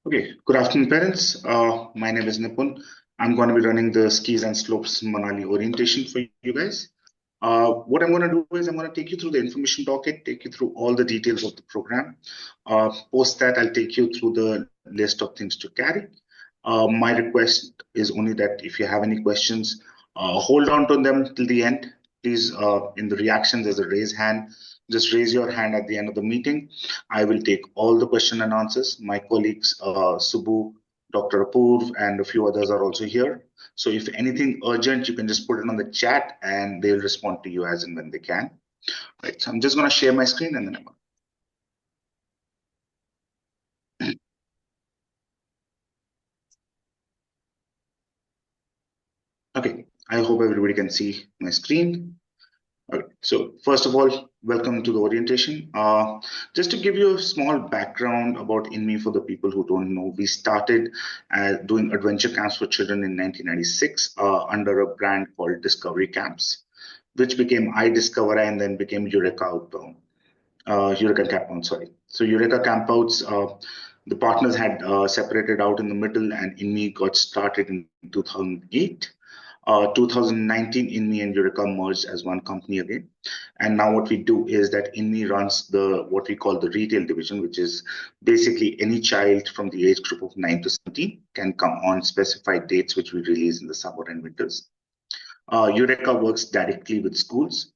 Okay, good afternoon, parents. My name is Nipun. I'm going to be running the Skis and Slopes Manali orientation for you guys. What I'm going to do is I'm going to take you through the information docket, take you through all the details of the program. Post that, I'll take you through the list of things to carry. My request is only that if you have any questions, hold on to them till the end. Please, in the reactions, there's a raise hand. Just raise your hand at the end of the meeting. I will take all the question and answers. My colleagues, Subbu, Dr. Apurv, and a few others are also here. So if anything urgent, you can just put it on the chat and they'll respond to you as and when they can. Right. So I'm just going to share my screen and then I'm going Okay, I hope everybody can see my screen. Okay, so first of all, welcome to the orientation. Just to give you a small background about Inme for the people who don't know, we started doing adventure camps for children in 1996 under a brand called Discovery Camps, which became iDiscover and then became Eureka Outbound. Eureka Campouts, sorry. So Eureka Campouts, the partners had separated out in the middle, and Inme got started in 2008. 2019, Inme and Eureka merged as one company again. And now what we do is that Inme runs the what we call the retail division, which is basically any child from the age group of 9 to 17 can come on specified dates, which we release in the summer and winters. Eureka works directly with schools.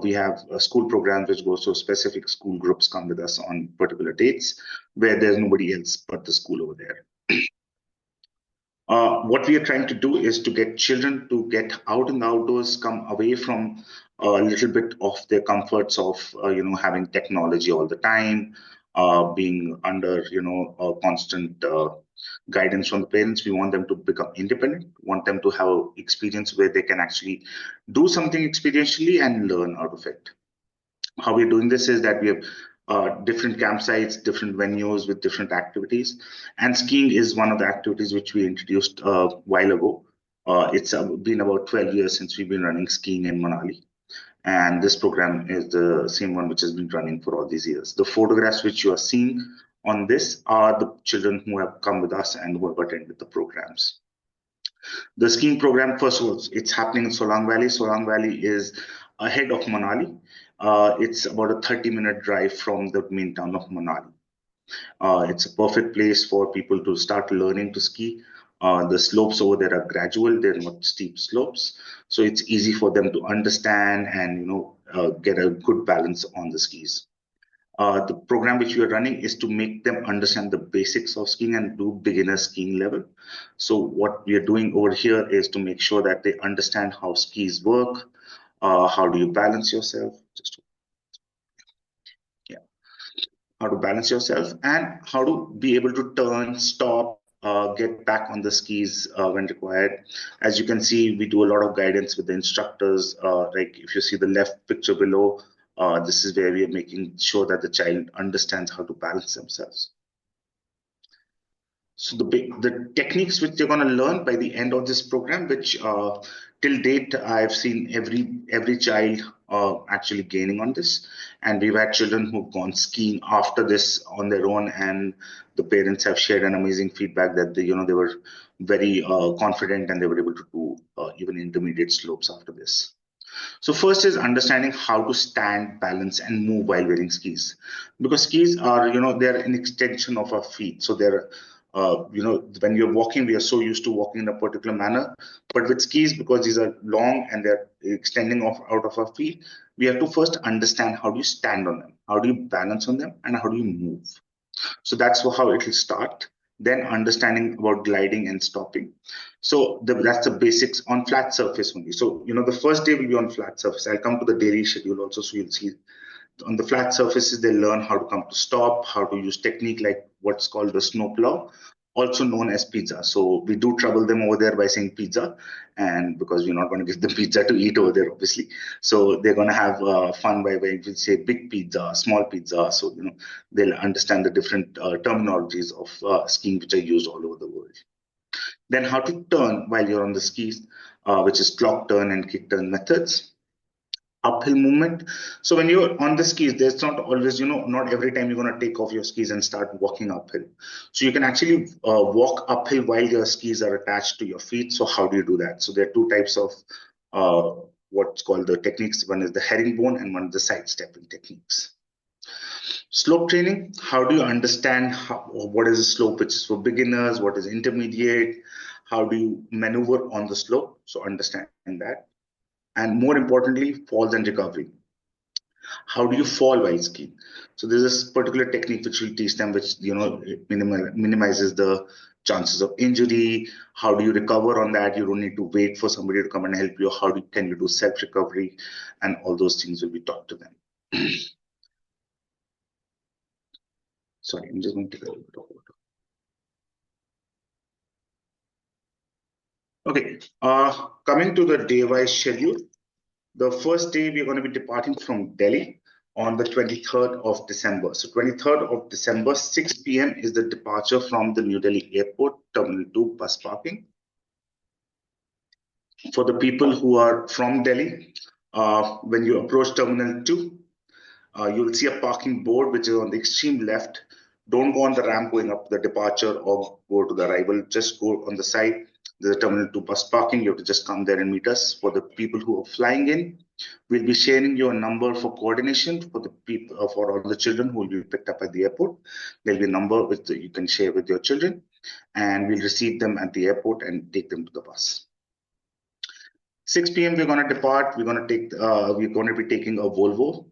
We have a school program which goes to specific school groups come with us on particular dates where there's nobody else but the school over there. What we are trying to do is to get children to get out in the outdoors, come away from a little bit of their comforts of having technology all the time, being under constant guidance from the parents. We want them to become independent. Want them to have experience where they can actually do something experientially and learn out of it. How we're doing this is that we have different campsites, different venues with different activities. And skiing is one of the activities which we introduced a while ago. It's been about 12 years since we've been running skiing in Manali. And this program is the same one which has been running for all these years. The photographs which you are seeing on this are the children who have come with us and who have attended the programs. The skiing program, first of all, it's happening in Solang Valley. Solang Valley is ahead of Manali. It's about a 30-minute drive from the main town of Manali. It's a perfect place for people to start learning to ski. The slopes over there are gradual; they're not steep slopes, so it's easy for them to understand and get a good balance on the skis. The program which we are running is to make them understand the basics of skiing and do beginner skiing level. So what we are doing over here is to make sure that they understand how skis work, how do you balance yourself, how to balance yourself, and how to be able to turn, stop, get back on the skis when required. As you can see, we do a lot of guidance with the instructors. Like if you see the left picture below, this is where we are making sure that the child understands how to balance themselves. So the techniques which they're going to learn by the end of this program, which till date I've seen every child actually gaining on this, and we've had children who've gone skiing after this on their own, and the parents have shared an amazing feedback that they were very confident and they were able to do even intermediate slopes after this. So first is understanding how to stand, balance, and move while wearing skis, because skis are they're an extension of our feet. So they're when you're walking, we are so used to walking in a particular manner. But with skis, because these are long and they're extending off out of our feet, we have to first understand how do you stand on them, how do you balance on them, and how do you move. So that's how it will start. Then understanding about gliding and stopping. So that's the basics on flat surface only. So the first day will be on flat surface. I'll come to the daily schedule also, so you'll see on the flat surfaces, they learn how to come to stop, how to use technique like what's called the snowplow, also known as pizza. So we do trouble them over there by saying pizza, and because we're not going to give them pizza to eat over there, obviously. So they're going to have fun by when we say big pizza, small pizza. So they'll understand the different terminologies of skiing which are used all over the world. Then how to turn while you're on the skis, which is clock turn and kick turn methods. uphill movement. So when you're on the skis, there's not always, not every time you're going to take off your skis and start walking uphill. So you can actually walk uphill while your skis are attached to your feet. So how do you do that? So there are two types of what's called the techniques. One is the herringbone and one is the sidestepping techniques. Slope training, how do you understand what is a slope which is for beginners, what is intermediate, how do you maneuver on the slope? So understanding that. And more importantly, falls and recovery. How do you fall while skiing? So there's this particular technique which we teach them, which it minimizes the chances of injury. How do you recover on that? You don't need to wait for somebody to come and help you. Can you do self recovery? And all those things will be taught to them. Sorry, I'm just going to take a little bit of water. Okay, coming to the day-wise schedule. The first day we're going to be departing from Delhi on the 23rd of December. So 23rd of December, 6 p.m. is the departure from the New Delhi Airport, Terminal 2 bus parking. For the people who are from Delhi, when you approach Terminal 2, you'll see a parking board which is on the extreme left. Don't go on the ramp going up the departure or go to the arrival. Just go on the side. There's a Terminal 2 bus parking. You have to just come there and meet us. For the people who are flying in, we'll be sharing your number for coordination for the people for all the children who will be picked up at the airport. There'll be a number which you can share with your children, and we'll receive them at the airport and take them to the bus. 6 p.m. we're going to depart. We're going to be taking a Volvo.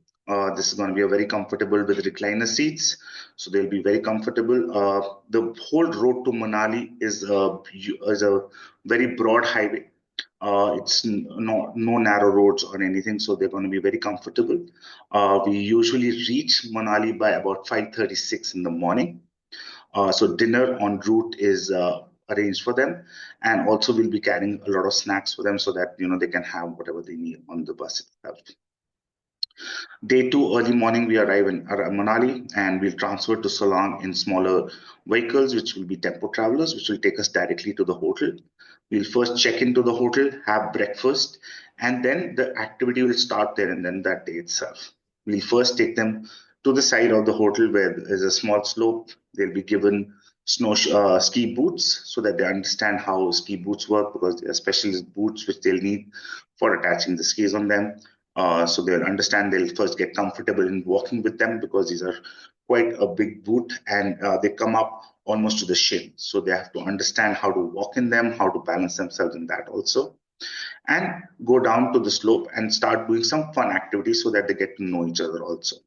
This is going to be a very comfortable with recliner seats, so they'll be very comfortable. The whole road to Manali is a very broad highway. It's no narrow roads or anything, so they're going to be very comfortable. We usually reach Manali by about 5:36 in the morning. So dinner en route is arranged for them, and also we'll be carrying a lot of snacks for them so that they can have whatever they need on the bus itself. Day 2, early morning, we arrive in Manali, and we'll transfer to Solang in smaller vehicles, which will be tempo travelers, which will take us directly to the hotel. We'll first check into the hotel, have breakfast, and then the activity will start there and then that day itself. We'll first take them to the side of the hotel where there's a small slope. They'll be given ski boots so that they understand how ski boots work, because they are specialist boots which they'll need for attaching the skis on them. So they'll understand, they'll first get comfortable in walking with them because these are quite a big boot, and they come up almost to the shin. So they have to understand how to walk in them, how to balance themselves in that also, and go down to the slope and start doing some fun activities so that they get to know each other also.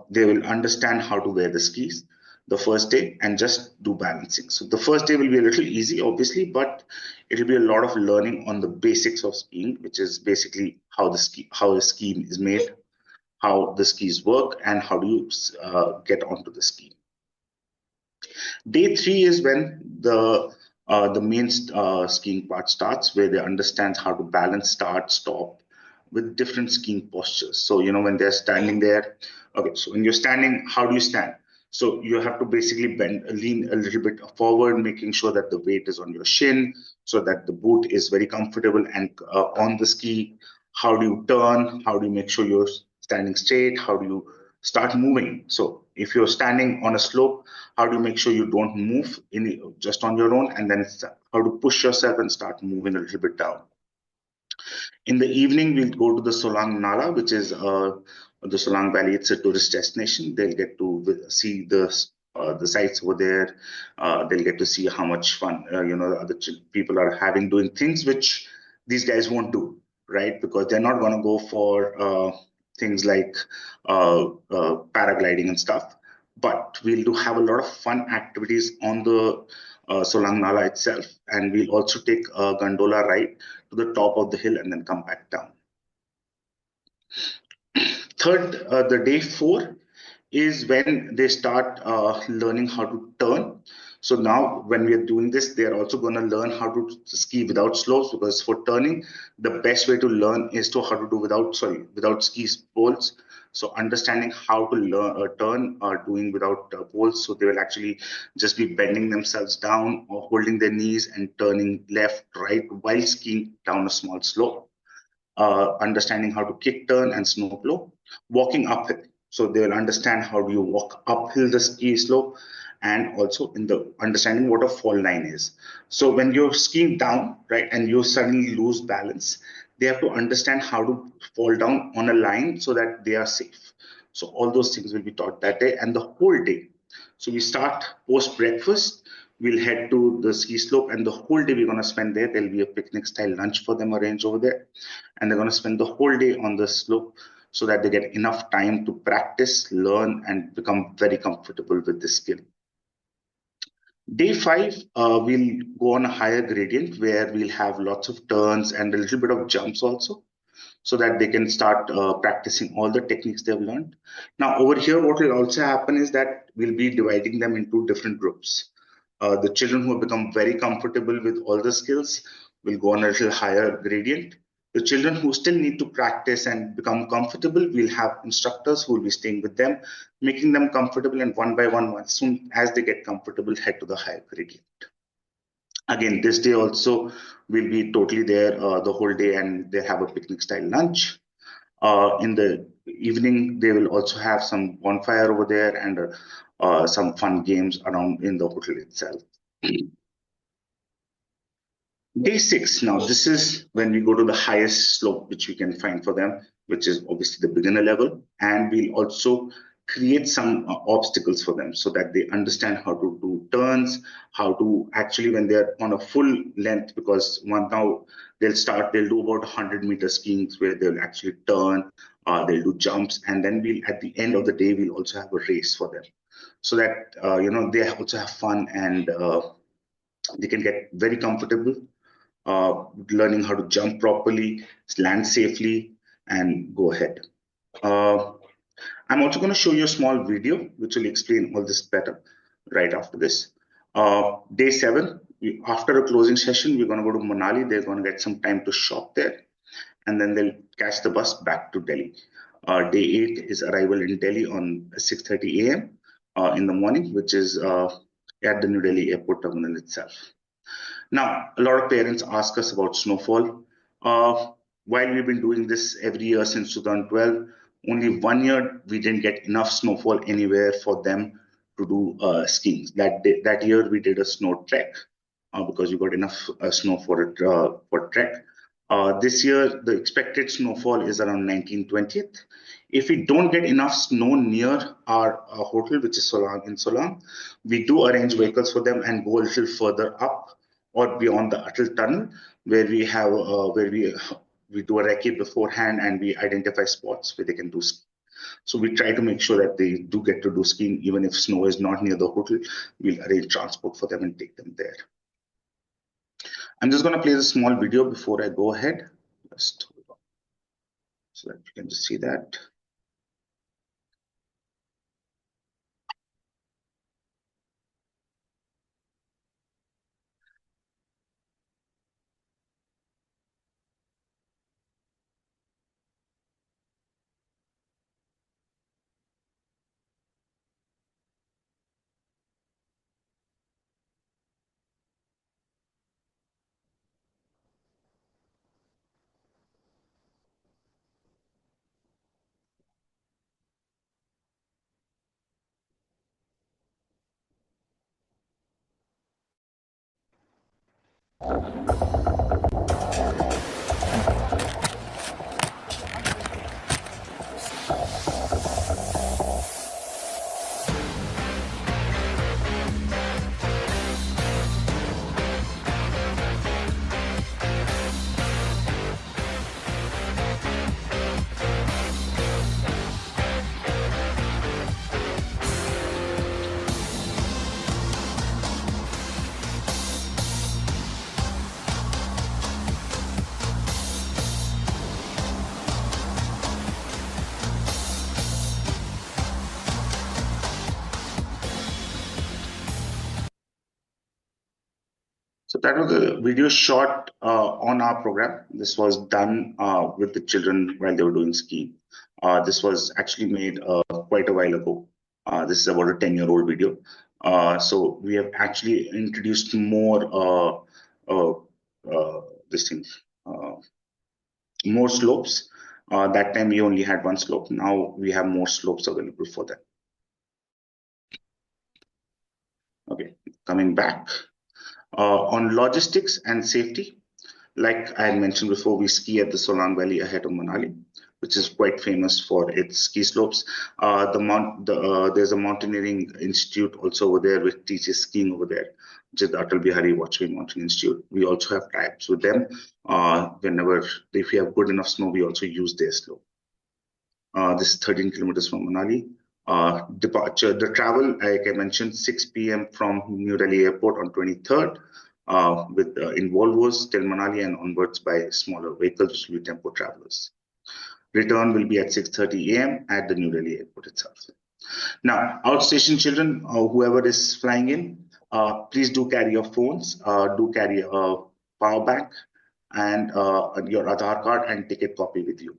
They will understand how to wear the skis the first day and just do balancing. So the first day will be a little easy, obviously, but it'll be a lot of learning on the basics of skiing, which is basically how the ski is made, how the skis work, and how do you get onto the ski. Day 3 is when the main skiing part starts, where they understand how to balance, start, stop with different skiing postures. So when they're standing there, okay. So when you're standing, how do you stand? So you have to basically lean a little bit forward, making sure that the weight is on your shin, so that the boot is very comfortable and on the ski. How do you turn? How do you make sure you're standing straight? How do you start moving? So if you're standing on a slope, how do you make sure you don't move just on your own? And then how to push yourself and start moving a little bit down. In the evening, we'll go to the Solang Nala, which is the Solang Valley. It's a tourist destination. They'll get to see the sites over there. They'll get to see how much fun the other people are having doing things which these guys won't do, right? Because they're not going to go for things like paragliding and stuff. But we'll have a lot of fun activities on the Solang Nala itself, and we'll also take a gondola ride to the top of the hill and then come back down. Third, the day 4 is when they start learning how to turn. So now when we are doing this, they are also going to learn how to ski without slopes, because for turning, the best way to learn is to how to do without ski poles. So understanding how to learn turn doing without poles. So they will actually just be bending themselves down or holding their knees and turning left, right while skiing down a small slope. understanding how to kick turn and snow plow, walking uphill. So they will understand how do you walk uphill the ski slope, and also in the understanding what a fall line is. So when you're skiing down, right, and you suddenly lose balance, they have to understand how to fall down on a line so that they are safe. So all those things will be taught that day and the whole day. So we start post breakfast. We'll head to the ski slope, and the whole day we're going to spend there. There'll be a picnic style lunch for them arranged over there, and they're going to spend the whole day on the slope so that they get enough time to practice, learn, and become very comfortable with this skill. Day five, we'll go on a higher gradient where we'll have lots of turns and a little bit of jumps also, so that they can start practicing all the techniques they've learned. Now, over here, what will also happen is that we'll be dividing them into different groups. The children who have become very comfortable with all the skills will go on a little higher gradient. The children who still need to practice and become comfortable, we'll have instructors who will be staying with them, making them comfortable, and one by one, as soon as they get comfortable, head to the higher gradient. Again, this day also will be totally there the whole day, and they have a picnic style lunch. In the evening, they will also have some bonfire over there and some fun games around in the hotel itself. Day six. Now, this is when we go to the highest slope which we can find for them, which is obviously the beginner level. And we'll also create some obstacles for them so that they understand how to do turns, how to actually, when they're on a full length, because one now they'll do about 100-meter skiing where they'll actually turn, they'll do jumps, and then we'll, at the end of the day, we'll also have a race for them so that, they also have fun and they can get very comfortable learning how to jump properly, land safely, and go ahead. I'm also going to show you a small video which will explain all this better right after this. Day seven, after a closing session, we're going to go to Manali. They're going to get some time to shop there, and then they'll catch the bus back to Delhi. Day eight is arrival in Delhi on 6:30 a.m. In the morning, which is at the New Delhi airport terminal itself. Now, a lot of parents ask us about snowfall. While we've been doing this every year since 2012, only 1 year we didn't get enough snowfall anywhere for them to do skiing. That year we did a snow trek because we got enough snow for trek. This year the expected snowfall is around 19/20th. If we don't get enough snow near our hotel, which is in Solang, we do arrange vehicles for them and go a little further up or beyond the Atal Tunnel, where we do a recce beforehand and we identify spots where they can do skiing. So we try to make sure that they do get to do skiing, even if snow is not near the hotel. We'll arrange transport for them and take them there. I'm just going to play a small video before I go ahead, just so that you can just see that. So that was a video shot on our program. This was done with the children while they were doing skiing. This was actually made quite a while ago. This is about a 10-year-old video. So we have actually introduced more this thing, more slopes. That time we only had one slope. Now we have more slopes available for them. Okay, coming back on logistics and safety. Like I mentioned before, we ski at the Solang Valley ahead of Manali, which is quite famous for its ski slopes. There's a mountaineering institute also over there which teaches skiing over there, which is the Atal Bihari Vajpayee Mountain Institute. We also have types with them. If we have good enough snow, we also use their slope. This is 13 kilometers from Manali. The travel, like I mentioned, 6 p.m. from New Delhi Airport on 23rd, with in Volvos till Manali and onwards by smaller vehicles, which will be tempo travelers. Return will be at 6:30 a.m. at the New Delhi Airport itself. Now, outstation children, whoever is flying in, please do carry your phones, do carry a power bank and your Aadhaar card and ticket copy with you.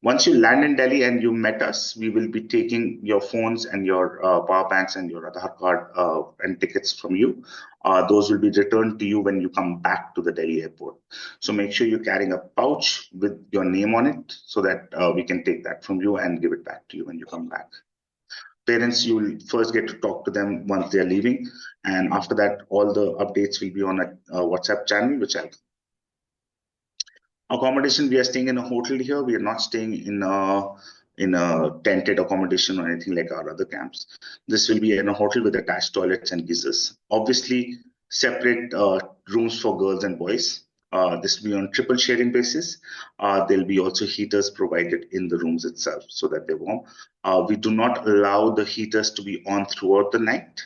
Once you land in Delhi and you met us, we will be taking your phones and your power banks and your Aadhaar card and tickets from you. Those will be returned to you when you come back to the Delhi airport. So make sure you're carrying a pouch with your name on it so that we can take that from you and give it back to you when you come back. Parents, you will first get to talk to them once they're leaving, and after that, all the updates will be on a WhatsApp channel, which I'll. Accommodation, we are staying in a hotel here. We are not staying in a tented accommodation or anything like our other camps. This will be in a hotel with attached toilets and geysers. Obviously, separate rooms for girls and boys. This will be on triple sharing basis. There'll be also heaters provided in the rooms itself so that they're warm. We do not allow the heaters to be on throughout the night.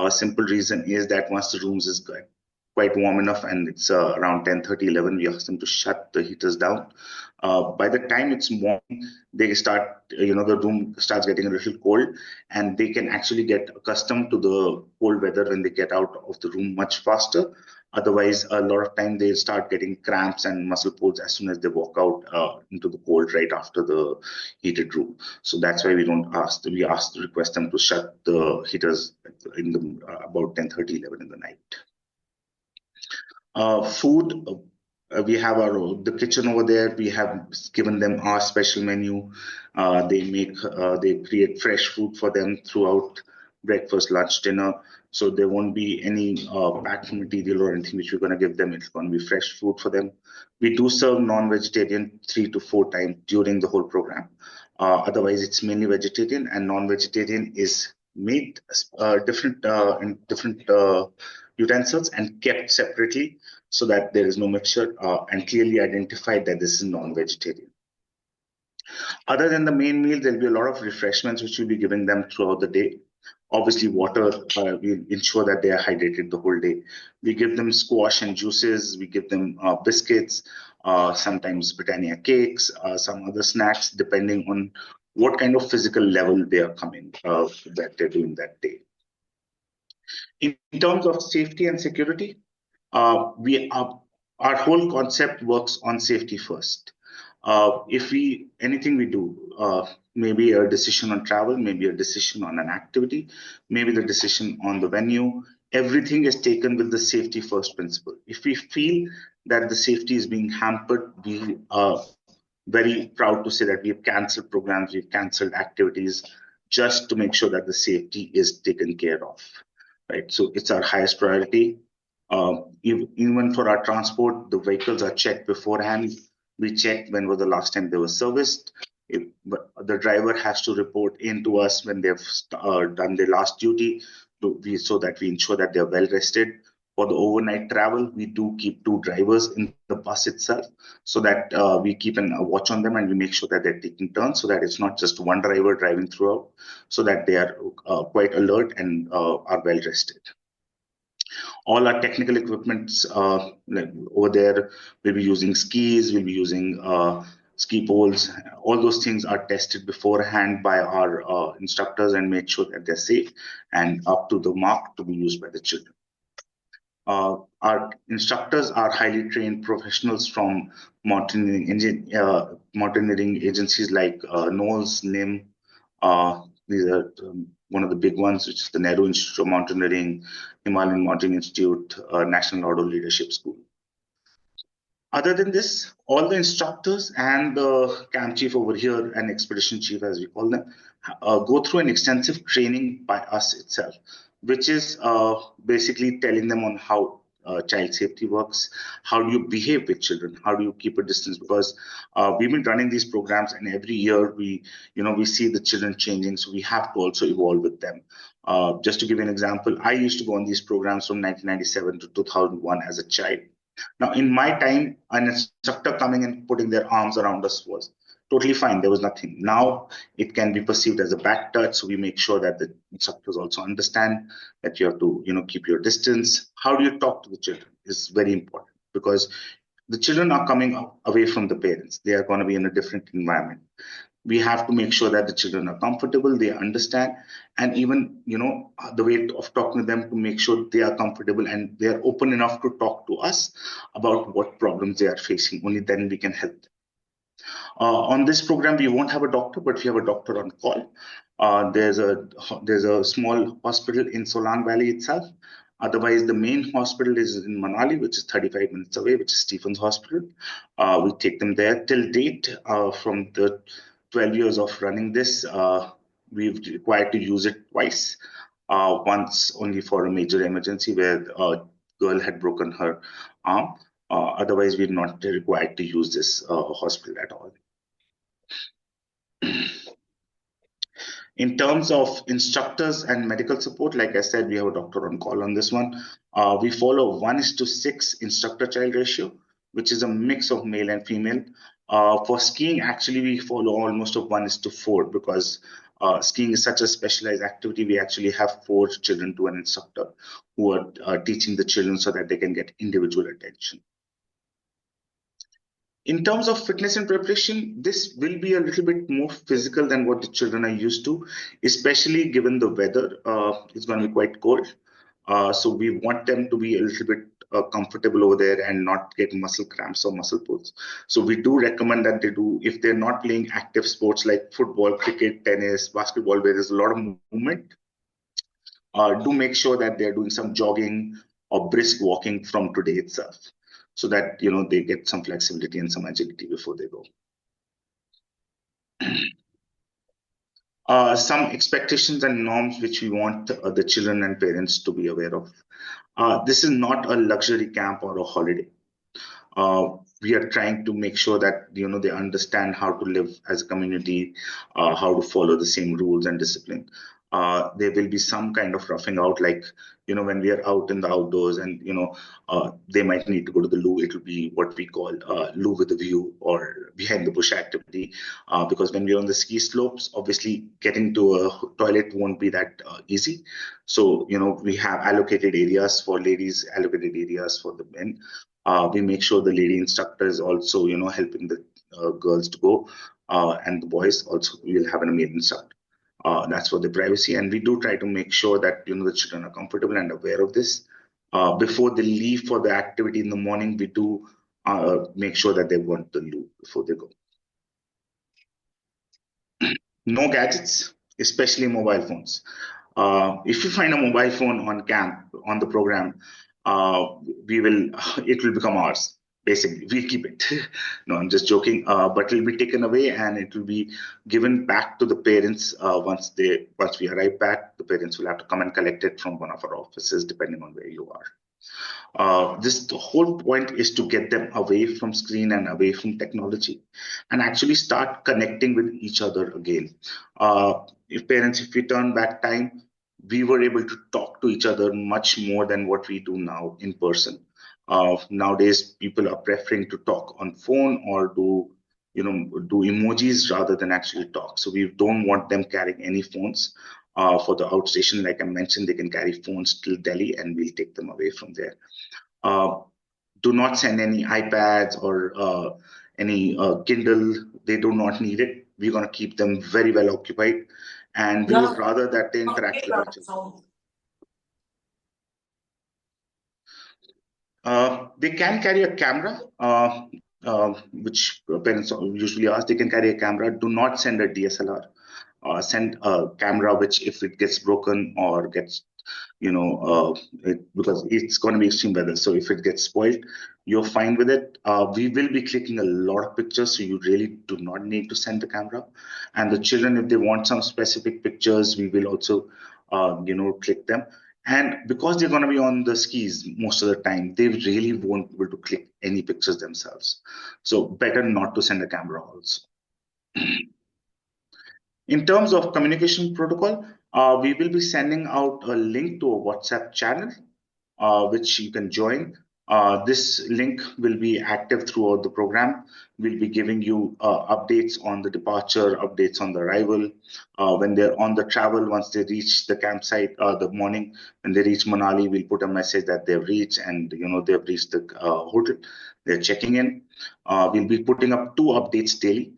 Simple reason is that once the rooms is quite warm enough and it's around 10:30, 11, we ask them to shut the heaters down. By the time it's morning, they start, the room starts getting a little cold, and they can actually get accustomed to the cold weather when they get out of the room much faster. Otherwise, a lot of time they start getting cramps and muscle pulls as soon as they walk out into the cold right after the heated room. So that's why we don't ask. We request them to shut the heaters in the about 10:30, 11 in the night. Food, we have the kitchen over there. We have given them our special menu. They create fresh food for them throughout breakfast, lunch, dinner. So there won't be any packed material or anything which we're going to give them. It's going to be fresh food for them. We do serve non-vegetarian 3 to 4 times during the whole program. Otherwise, it's mainly vegetarian, and non-vegetarian is made different in different utensils and kept separately so that there is no mixture and clearly identified that this is non-vegetarian. Other than the main meal, there'll be a lot of refreshments which we'll be giving them throughout the day. Obviously, water, we ensure that they are hydrated the whole day. We give them squash and juices, we give them biscuits, sometimes Britannia cakes, some other snacks, depending on what kind of physical level they are coming, that they're doing that day. In terms of safety and security, our whole concept works on safety first. If anything we do, maybe a decision on travel, maybe a decision on an activity, maybe the decision on the venue, everything is taken with the safety first principle. If we feel that the safety is being hampered, we are very proud to say that we've cancelled programs, we've cancelled activities just to make sure that the safety is taken care of. Right, so it's our highest priority. Even for our transport, the vehicles are checked beforehand. We check when was the last time they were serviced. The driver has to report in to us when they've done their last duty, so that we ensure that they're well rested. For the overnight travel, we do keep 2 drivers in the bus itself, so that we keep a watch on them and we make sure that they're taking turns, so that it's not just one driver driving throughout, so that they are quite alert and are well rested. All our technical equipments, like over there, we'll be using skis, we'll be using ski poles. All those things are tested beforehand by our instructors and made sure that they're safe and up to the mark to be used by the children. Our instructors are highly trained professionals from mountaineering agencies like NOLS, NIM. These are one of the big ones, which is the Nehru Institute of Mountaineering, Himalayan Mountain Institute, National Outdoor Leadership School. Other than this, all the instructors and the camp chief over here and expedition chief, as we call them, go through an extensive training by us itself, which is basically telling them on how child safety works, how do you behave with children, how do you keep a distance, because we've been running these programs and every year we see the children changing, so we have to also evolve with them. Just to give you an example, I used to go on these programs from 1997 to 2001 as a child. Now, in my time, an instructor coming and putting their arms around us was totally fine. There was nothing. Now, it can be perceived as a bad touch. So we make sure that the instructors also understand that you have to, keep your distance. How do you talk to the children is very important, because the children are coming away from the parents. They are going to be in a different environment. We have to make sure that the children are comfortable, they understand, and even the way of talking to them to make sure they are comfortable and they are open enough to talk to us about what problems they are facing. Only then we can help them. On this program, we won't have a doctor, but we have a doctor on call. There's a small hospital in Solang Valley itself. Otherwise, the main hospital is in Manali, which is 35 minutes away, which is Stephen's Hospital. We take them there. Till date, from the 12 years of running this, we've required to use it twice. Once only for a major emergency where a girl had broken her arm. Otherwise, we're not required to use this hospital at all. In terms of instructors and medical support, like I said, we have a doctor on call on this one. We follow 1:6 instructor-child ratio, which is a mix of male and female. For skiing, actually, we follow almost a 1:4 because skiing is such a specialized activity. We actually have 4 children to an instructor who are teaching the children so that they can get individual attention. In terms of fitness and preparation, this will be a little bit more physical than what the children are used to, especially given the weather. It's going to be quite cold. So we want them to be a little bit comfortable over there and not get muscle cramps or muscle pulls. So we do recommend that they do, if they're not playing active sports like football, cricket, tennis, basketball, where there's a lot of movement, do make sure that they're doing some jogging or brisk walking from today itself, so that they get some flexibility and some agility before they go. Some expectations and norms which we want the children and parents to be aware of. This is not a luxury camp or a holiday. We are trying to make sure that they understand how to live as a community, how to follow the same rules and discipline. There will be some kind of roughing out, like when we are out in the outdoors, and they might need to go to the loo. It will be what we call loo with a view or behind the bush activity, because when we're on the ski slopes, obviously getting to a toilet won't be that easy. So we have allocated areas for ladies, allocated areas for the men. We make sure the lady instructor is also, helping the girls to go, and the boys also will have a male instructor. That's for the privacy, and we do try to make sure that the children are comfortable and aware of this. Before they leave for the activity in the morning, we do make sure that they want the loo before they go. No gadgets, especially mobile phones. If you find a mobile phone on camp, on the program, it will become ours. Basically, we keep it. No, I'm just joking. But it will be taken away and it will be given back to the parents. Once we arrive back, the parents will have to come and collect it from one of our offices, depending on where you are. The whole point is to get them away from screen and away from technology and actually start connecting with each other again. If we turn back time, we were able to talk to each other much more than what we do now in person. Nowadays, people are preferring to talk on phone or do emojis rather than actually talk. So we don't want them carrying any phones. For the outstation, like I mentioned, they can carry phones till Delhi and we'll take them away from there. Do not send any iPads or any Kindle. They do not need it. We're going to keep them very well occupied, and we would rather that they interact with each other. They can carry a camera, which parents usually ask. They can carry a camera. Do not send a DSLR. Send a camera which, if it gets broken or gets because it's going to be extreme weather. So if it gets spoiled, you're fine with it. We will be clicking a lot of pictures, so you really do not need to send the camera. And the children, if they want some specific pictures, we will also, click them. And because they're going to be on the skis most of the time, they really won't be able to click any pictures themselves. So better not to send a camera also. In terms of communication protocol, we will be sending out a link to a WhatsApp channel, which you can join. This link will be active throughout the program. We'll be giving you updates on the departure, updates on the arrival. When they're on the travel, once they reach the campsite, the morning when they reach Manali, we'll put a message that they've reached and they've reached the hotel. They're checking in. We'll be putting up 2 updates daily.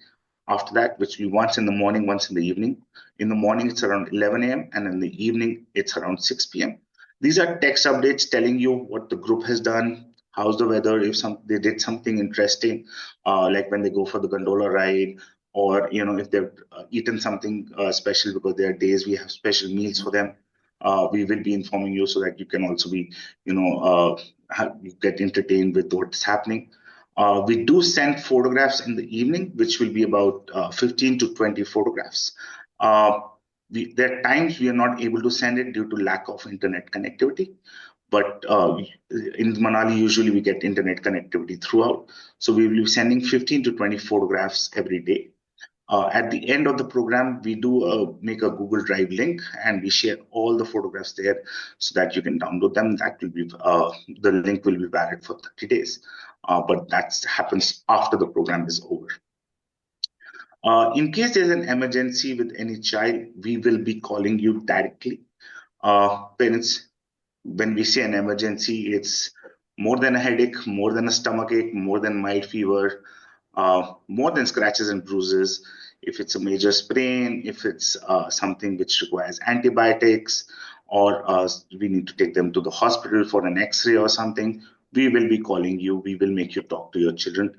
After that, which will be once in the morning, once in the evening. In the morning, it's around 11 a.m. and in the evening, it's around 6 p.m. These are text updates telling you what the group has done, how's the weather, if they did something interesting, like when they go for the gondola ride, or if they've eaten something special, because there are days we have special meals for them. We will be informing you so that you can also be, you get entertained with what's happening. We do send photographs in the evening, which will be about 15 to 20 photographs. There are times we are not able to send it due to lack of internet connectivity, but in Manali, usually we get internet connectivity throughout. So we will be sending 15 to 20 photographs every day. At the end of the program, we do make a Google Drive link and we share all the photographs there so that you can download them. That will be the link will be valid for 30 days, but that happens after the program is over. In case there's an emergency with any child, we will be calling you directly. Parents, when we say an emergency, it's more than a headache, more than a stomachache, more than mild fever, more than scratches and bruises. If it's a major sprain, if it's something which requires antibiotics, or we need to take them to the hospital for an X-ray or something, we will be calling you. We will make you talk to your children.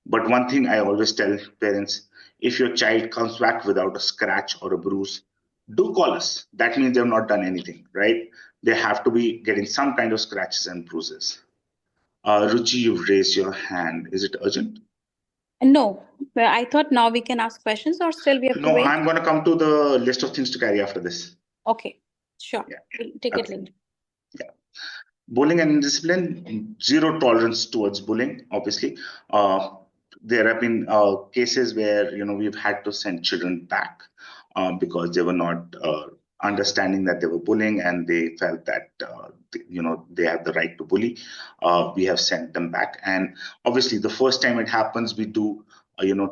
But one thing I always tell parents, if your child comes back without a scratch or a bruise, do call us. That means they've not done anything, right? They have to be getting some kind of scratches and bruises. Ruchi, you've raised your hand. Is it urgent? No, but I thought now we can ask questions, or still we have to No, wait? I'm going to come to the list of things to carry after this. Okay, sure. Yeah. We'll take it later. Yeah. Bullying and indiscipline, zero tolerance towards bullying, obviously. There have been cases where we've had to send children back because they were not understanding that they were bullying, and they felt that they have the right to bully. We have sent them back, and obviously the first time it happens, we do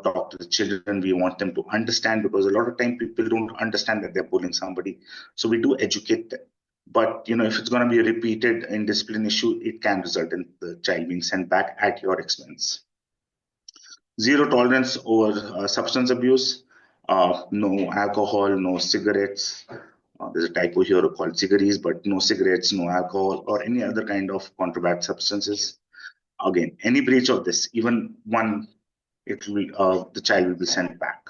talk to the children. We want them to understand, because a lot of time people don't understand that they're bullying somebody, so we do educate them. But if it's going to be a repeated indiscipline issue, it can result in the child being sent back at your expense. Zero tolerance over substance abuse. No alcohol, no cigarettes. There's a typo here called cigarettes, but no cigarettes, no alcohol, or any other kind of contraband substances. Again, any breach of this, even one, the child will be sent back.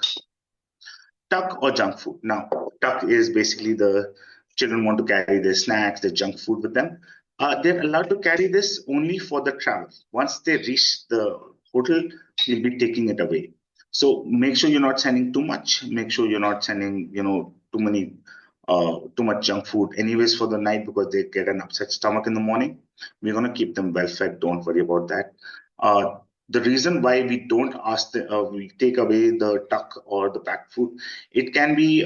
Tuck or junk food. Now, tuck is basically the children want to carry their snacks, their junk food with them. They're allowed to carry this only for the travel. Once they reach the hotel, we'll be taking it away. So make sure you're not sending too much. Make sure you're not sending, too much junk food anyways for the night, because they get an upset stomach in the morning. We're going to keep them well fed. Don't worry about that. The reason why we don't ask we take away the tuck or the packed food, it can be,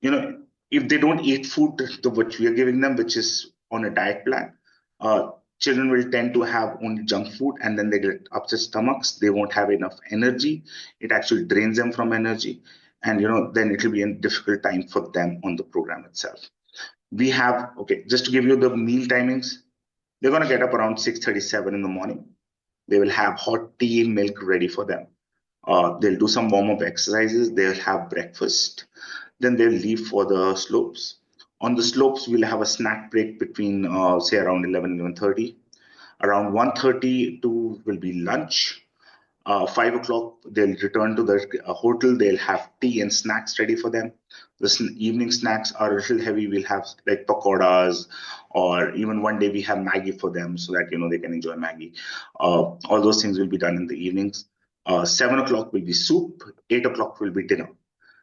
if they don't eat food which we are giving them, which is on a diet plan, children will tend to have only junk food, and then they get upset stomachs. They won't have enough energy. It actually drains them from energy, and then it will be a difficult time for them on the program itself. We have, okay, just to give you the meal timings, they're going to get up around 6:37 in the morning. They will have hot tea, milk ready for them. They'll do some warm-up exercises. They'll have breakfast. Then they'll leave for the slopes. On the slopes, we'll have a snack break between, say, around 11:30. Around 1:30 to will be lunch. 5 o'clock, they'll return to the hotel. They'll have tea and snacks ready for them. The evening snacks are a little heavy. We'll have like pakoras, or even one day we have Maggie for them so that they can enjoy Maggie. All those things will be done in the evenings. 7 o'clock will be soup. 8 o'clock will be dinner.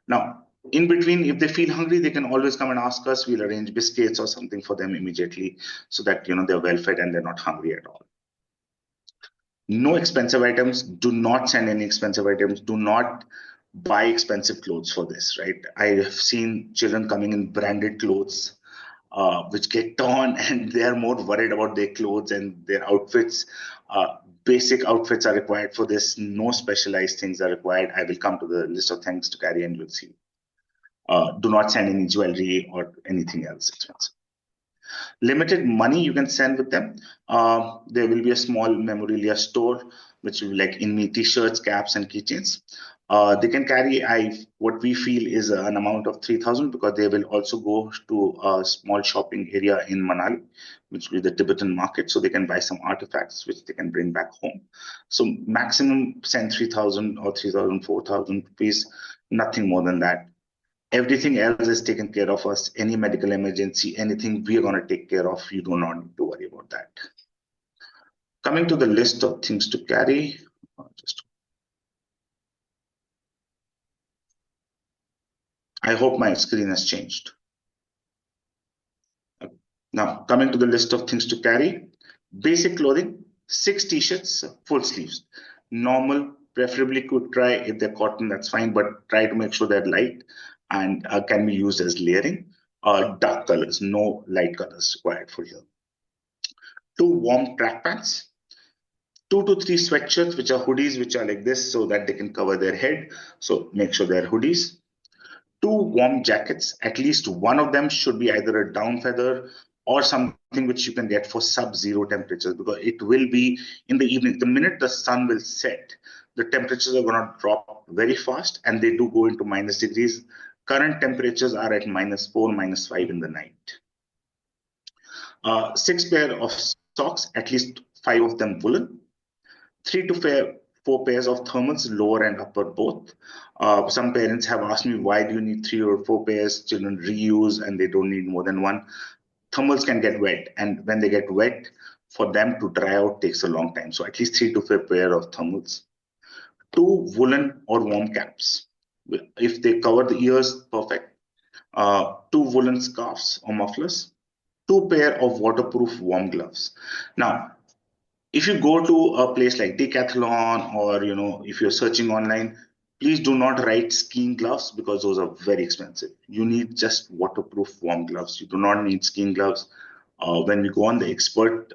Now, in between, if they feel hungry, they can always come and ask us. We'll arrange biscuits or something for them immediately so that they're well fed and they're not hungry at all. No expensive items. Do not send any expensive items. Do not buy expensive clothes for this, right? I have seen children coming in branded clothes, which get torn, and they are more worried about their clothes and their outfits. Basic outfits are required for this. No specialized things are required. I will come to the list of things to carry and you'll see. Do not send any jewelry or anything else expensive. Limited money you can send with them. There will be a small memorabilia store, which will be like Inme t-shirts, caps, and keychains. They can carry, what we feel is an amount of 3,000, because they will also go to a small shopping area in Manali, which will be the Tibetan market. So they can buy some artifacts, which they can bring back home. So maximum send 3,000 or 3,000, 4,000 rupees, nothing more than that. Everything else is taken care of us. Any medical emergency, anything, we are going to take care of. You do not need to worry about that. Coming to the list of things to carry, I hope my screen has changed. Now, coming to the list of things to carry, basic clothing, 6 t-shirts, full sleeves. Normal, preferably could try, if they're cotton, that's fine, but try to make sure they're light and can be used as layering. Dark colors, no light colors required for here. 2 warm track pants, 2 to 3 sweatshirts, which are hoodies, which are like this so that they can cover their head. So make sure they're hoodies. 2 warm jackets, at least one of them should be either a down feather or something which you can get for sub-zero temperatures, because it will be in the evening. The minute the sun will set, the temperatures are going to drop very fast, and they do go into minus degrees. Current temperatures are at -4, -5 in the night. 6 pair of socks, at least 5 of them woolen. 3 to 4 pairs of thermals, lower and upper both. Some parents have asked me, why do you need 3 or 4 pairs? Children reuse and they don't need more than one. Thermals can get wet, and when they get wet, for them to dry out takes a long time. So at least 3 to 5 pair of thermals. 2 woolen or warm caps. If they cover the ears, perfect. 2 woolen scarves or mufflers. 2 pair of waterproof warm gloves. Now, if you go to a place like Decathlon, or if you're searching online, please do not write skiing gloves, because those are very expensive. You need just waterproof warm gloves. You do not need skiing gloves. When we go on the expert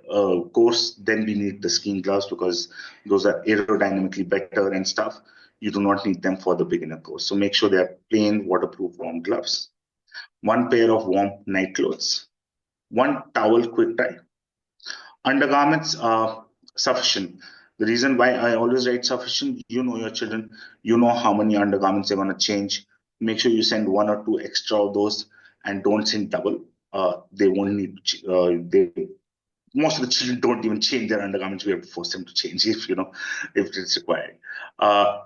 course, then we need the skiing gloves, because those are aerodynamically better and stuff. You do not need them for the beginner course. So make sure they are plain waterproof warm gloves. 1 pair of warm night clothes. 1 towel quick tie. Undergarments are sufficient. The reason why I always write sufficient, your children, how many undergarments they're going to change. Make sure you send 1 or 2 extra of those, and don't send double. They won't need, most of the children don't even change their undergarments. We have to force them to change if it's required.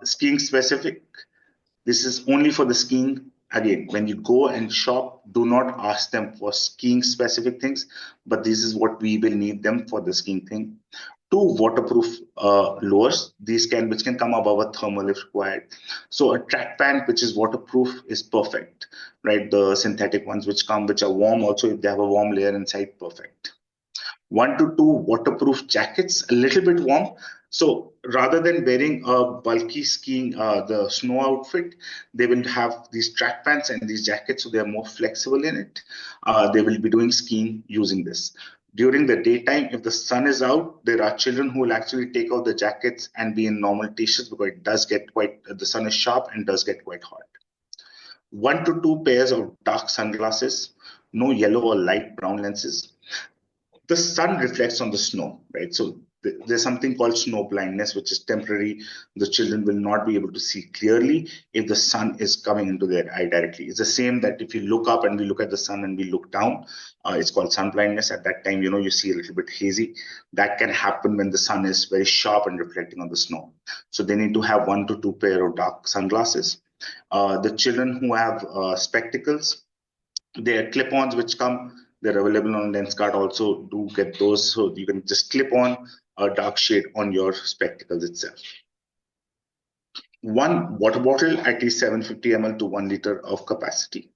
Skiing specific. This is only for the skiing. Again, when you go and shop, do not ask them for skiing specific things, but this is what we will need them for the skiing thing. 2 waterproof lowers, which can come above a thermal if required. So a track pant which is waterproof is perfect, right? The synthetic ones which are warm also, if they have a warm layer inside, perfect. 1 to 2 waterproof jackets, a little bit warm. So rather than wearing a bulky skiing, the snow outfit, they will have these track pants and these jackets, so they are more flexible in it. They will be doing skiing using this. During the daytime, if the sun is out, there are children who will actually take out the jackets and be in normal t-shirts, because it does get the sun is sharp and does get quite hot. 1 to 2 pairs of dark sunglasses, no yellow or light brown lenses. The sun reflects on the snow, right? So there's something called snow blindness, which is temporary. The children will not be able to see clearly if the sun is coming into their eye directly. It's the same that if you look up and we look at the sun and we look down, it's called sun blindness. At that time, you see a little bit hazy. That can happen when the sun is very sharp and reflecting on the snow. So they need to have 1 to 2 pair of dark sunglasses. The children who have spectacles, they are clip-ons which come. They're available on Lenskart also. Do get those, so you can just clip on a dark shade on your spectacles itself. One water bottle, at least 750 ml to 1 liter of capacity.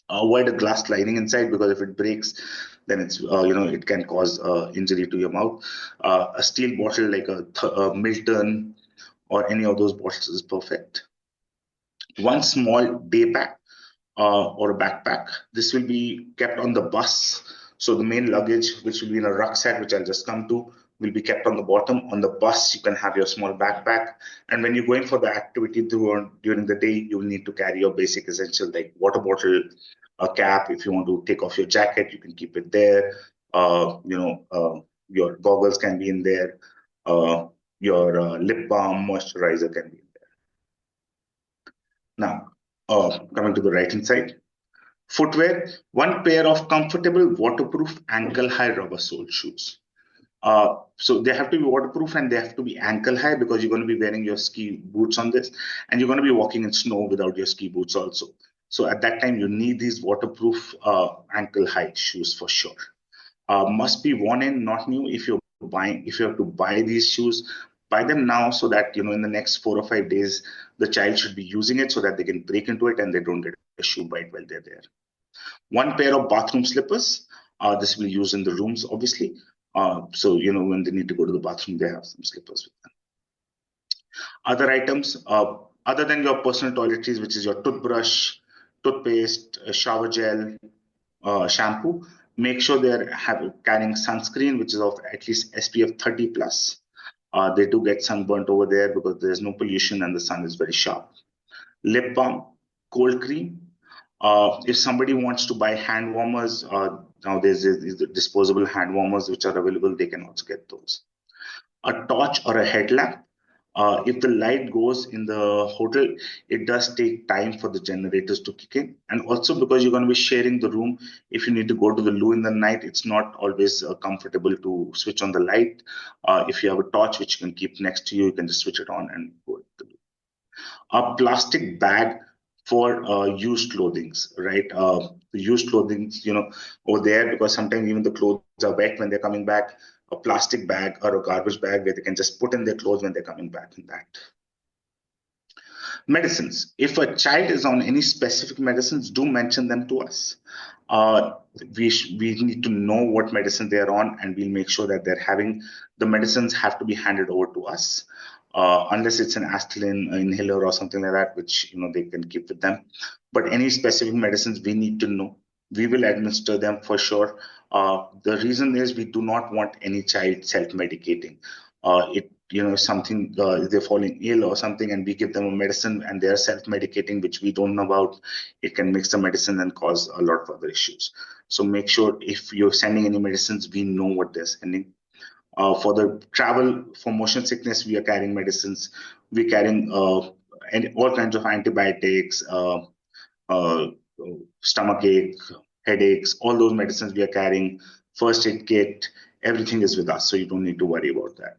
Avoid a glass lining inside, because if it breaks, then it's it can cause injury to your mouth. A steel bottle like a Milton or any of those bottles is perfect. One small day pack or a backpack. This will be kept on the bus. So the main luggage, which will be in a rucksack, which I'll just come to, will be kept on the bottom. On the bus, you can have your small backpack. And when you're going for the activity during the day, you will need to carry your basic essentials like water bottle, a cap. If you want to take off your jacket, you can keep it there. Your goggles can be in there. Your lip balm, moisturizer can be in there. Now, coming to the right hand side. Footwear, one pair of comfortable, waterproof, ankle-high rubber sole shoes. So they have to be waterproof and they have to be ankle-high, because you're going to be wearing your ski boots on this, and you're going to be walking in snow without your ski boots also. So at that time, you need these waterproof ankle-high shoes for sure. Must be worn in, not new. If you have to buy these shoes, buy them now, so that in the next 4 or 5 days, the child should be using it so that they can break into it and they don't get a shoe bite while they're there. One pair of bathroom slippers. This will be used in the rooms, obviously. So when they need to go to the bathroom, they have some slippers with them. Other items, other than your personal toiletries, which is your toothbrush, toothpaste, shower gel, shampoo, make sure they're carrying sunscreen, which is of at least SPF 30 plus. They do get sunburnt over there because there's no pollution and the sun is very sharp. Lip balm, cold cream. If somebody wants to buy hand warmers, now there's the disposable hand warmers which are available. They can also get those. A torch or a headlamp. If the light goes in the hotel, it does take time for the generators to kick in. And also because you're going to be sharing the room, if you need to go to the loo in the night, it's not always comfortable to switch on the light. If you have a torch which you can keep next to you, you can just switch it on and go to the loo. A plastic bag for used clothings, right? Used clothing, over there, because sometimes even the clothes are wet when they're coming back. A plastic bag or a garbage bag where they can just put in their clothes when they're coming back in that. Medicines. If a child is on any specific medicines, do mention them to us. We need to know what medicine they're on, and we'll make sure that they're having the medicines have to be handed over to us. Unless it's an aspirin inhaler or something like that, which they can keep with them. But any specific medicines we need to know. We will administer them for sure. The reason is we do not want any child self-medicating. Something they're falling ill or something, and we give them a medicine and they're self-medicating, which we don't know about. It can mix the medicine and cause a lot of other issues. So make sure if you're sending any medicines, we know what they're sending. For the travel, for motion sickness, we are carrying medicines. We're carrying all kinds of antibiotics, stomachache, headaches, all those medicines we are carrying. First aid kit, everything is with us, so you don't need to worry about that.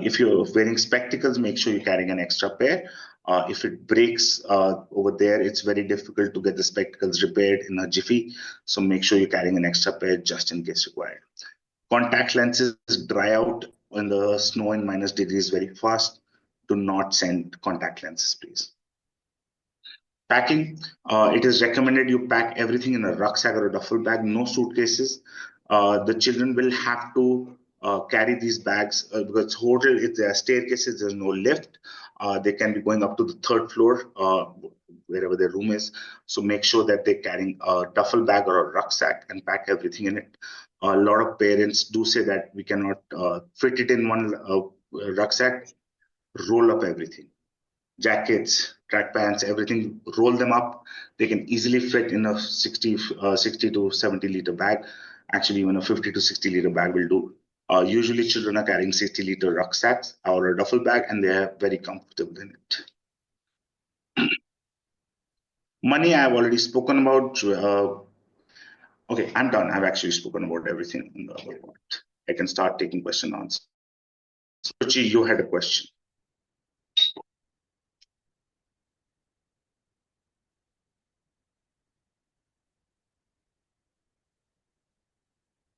If you're wearing spectacles, make sure you're carrying an extra pair. If it breaks over there, it's very difficult to get the spectacles repaired in a jiffy. So make sure you're carrying an extra pair just in case required. Contact lenses dry out in the snow in -degrees very fast. Do not send contact lenses, please. Packing, it is recommended you pack everything in a rucksack or a duffel bag, no suitcases. The children will have to carry these bags because hotel, if there are staircases, there's no lift. They can be going up to the third floor, wherever their room is. So make sure that they're carrying a duffel bag or a rucksack and pack everything in it. A lot of parents do say that we cannot fit it in one rucksack. Roll up everything. Jackets, track pants, everything, roll them up. They can easily fit in a 60 to 70 liter bag. Actually, even a 50 to 60 liter bag will do. Usually children are carrying 60-liter rucksacks or a duffel bag, and they are very comfortable in it. Money, I've already spoken about. Okay, I'm done. I've actually spoken about everything in the other part. I can start taking question and answers. Ruchi, you had a question.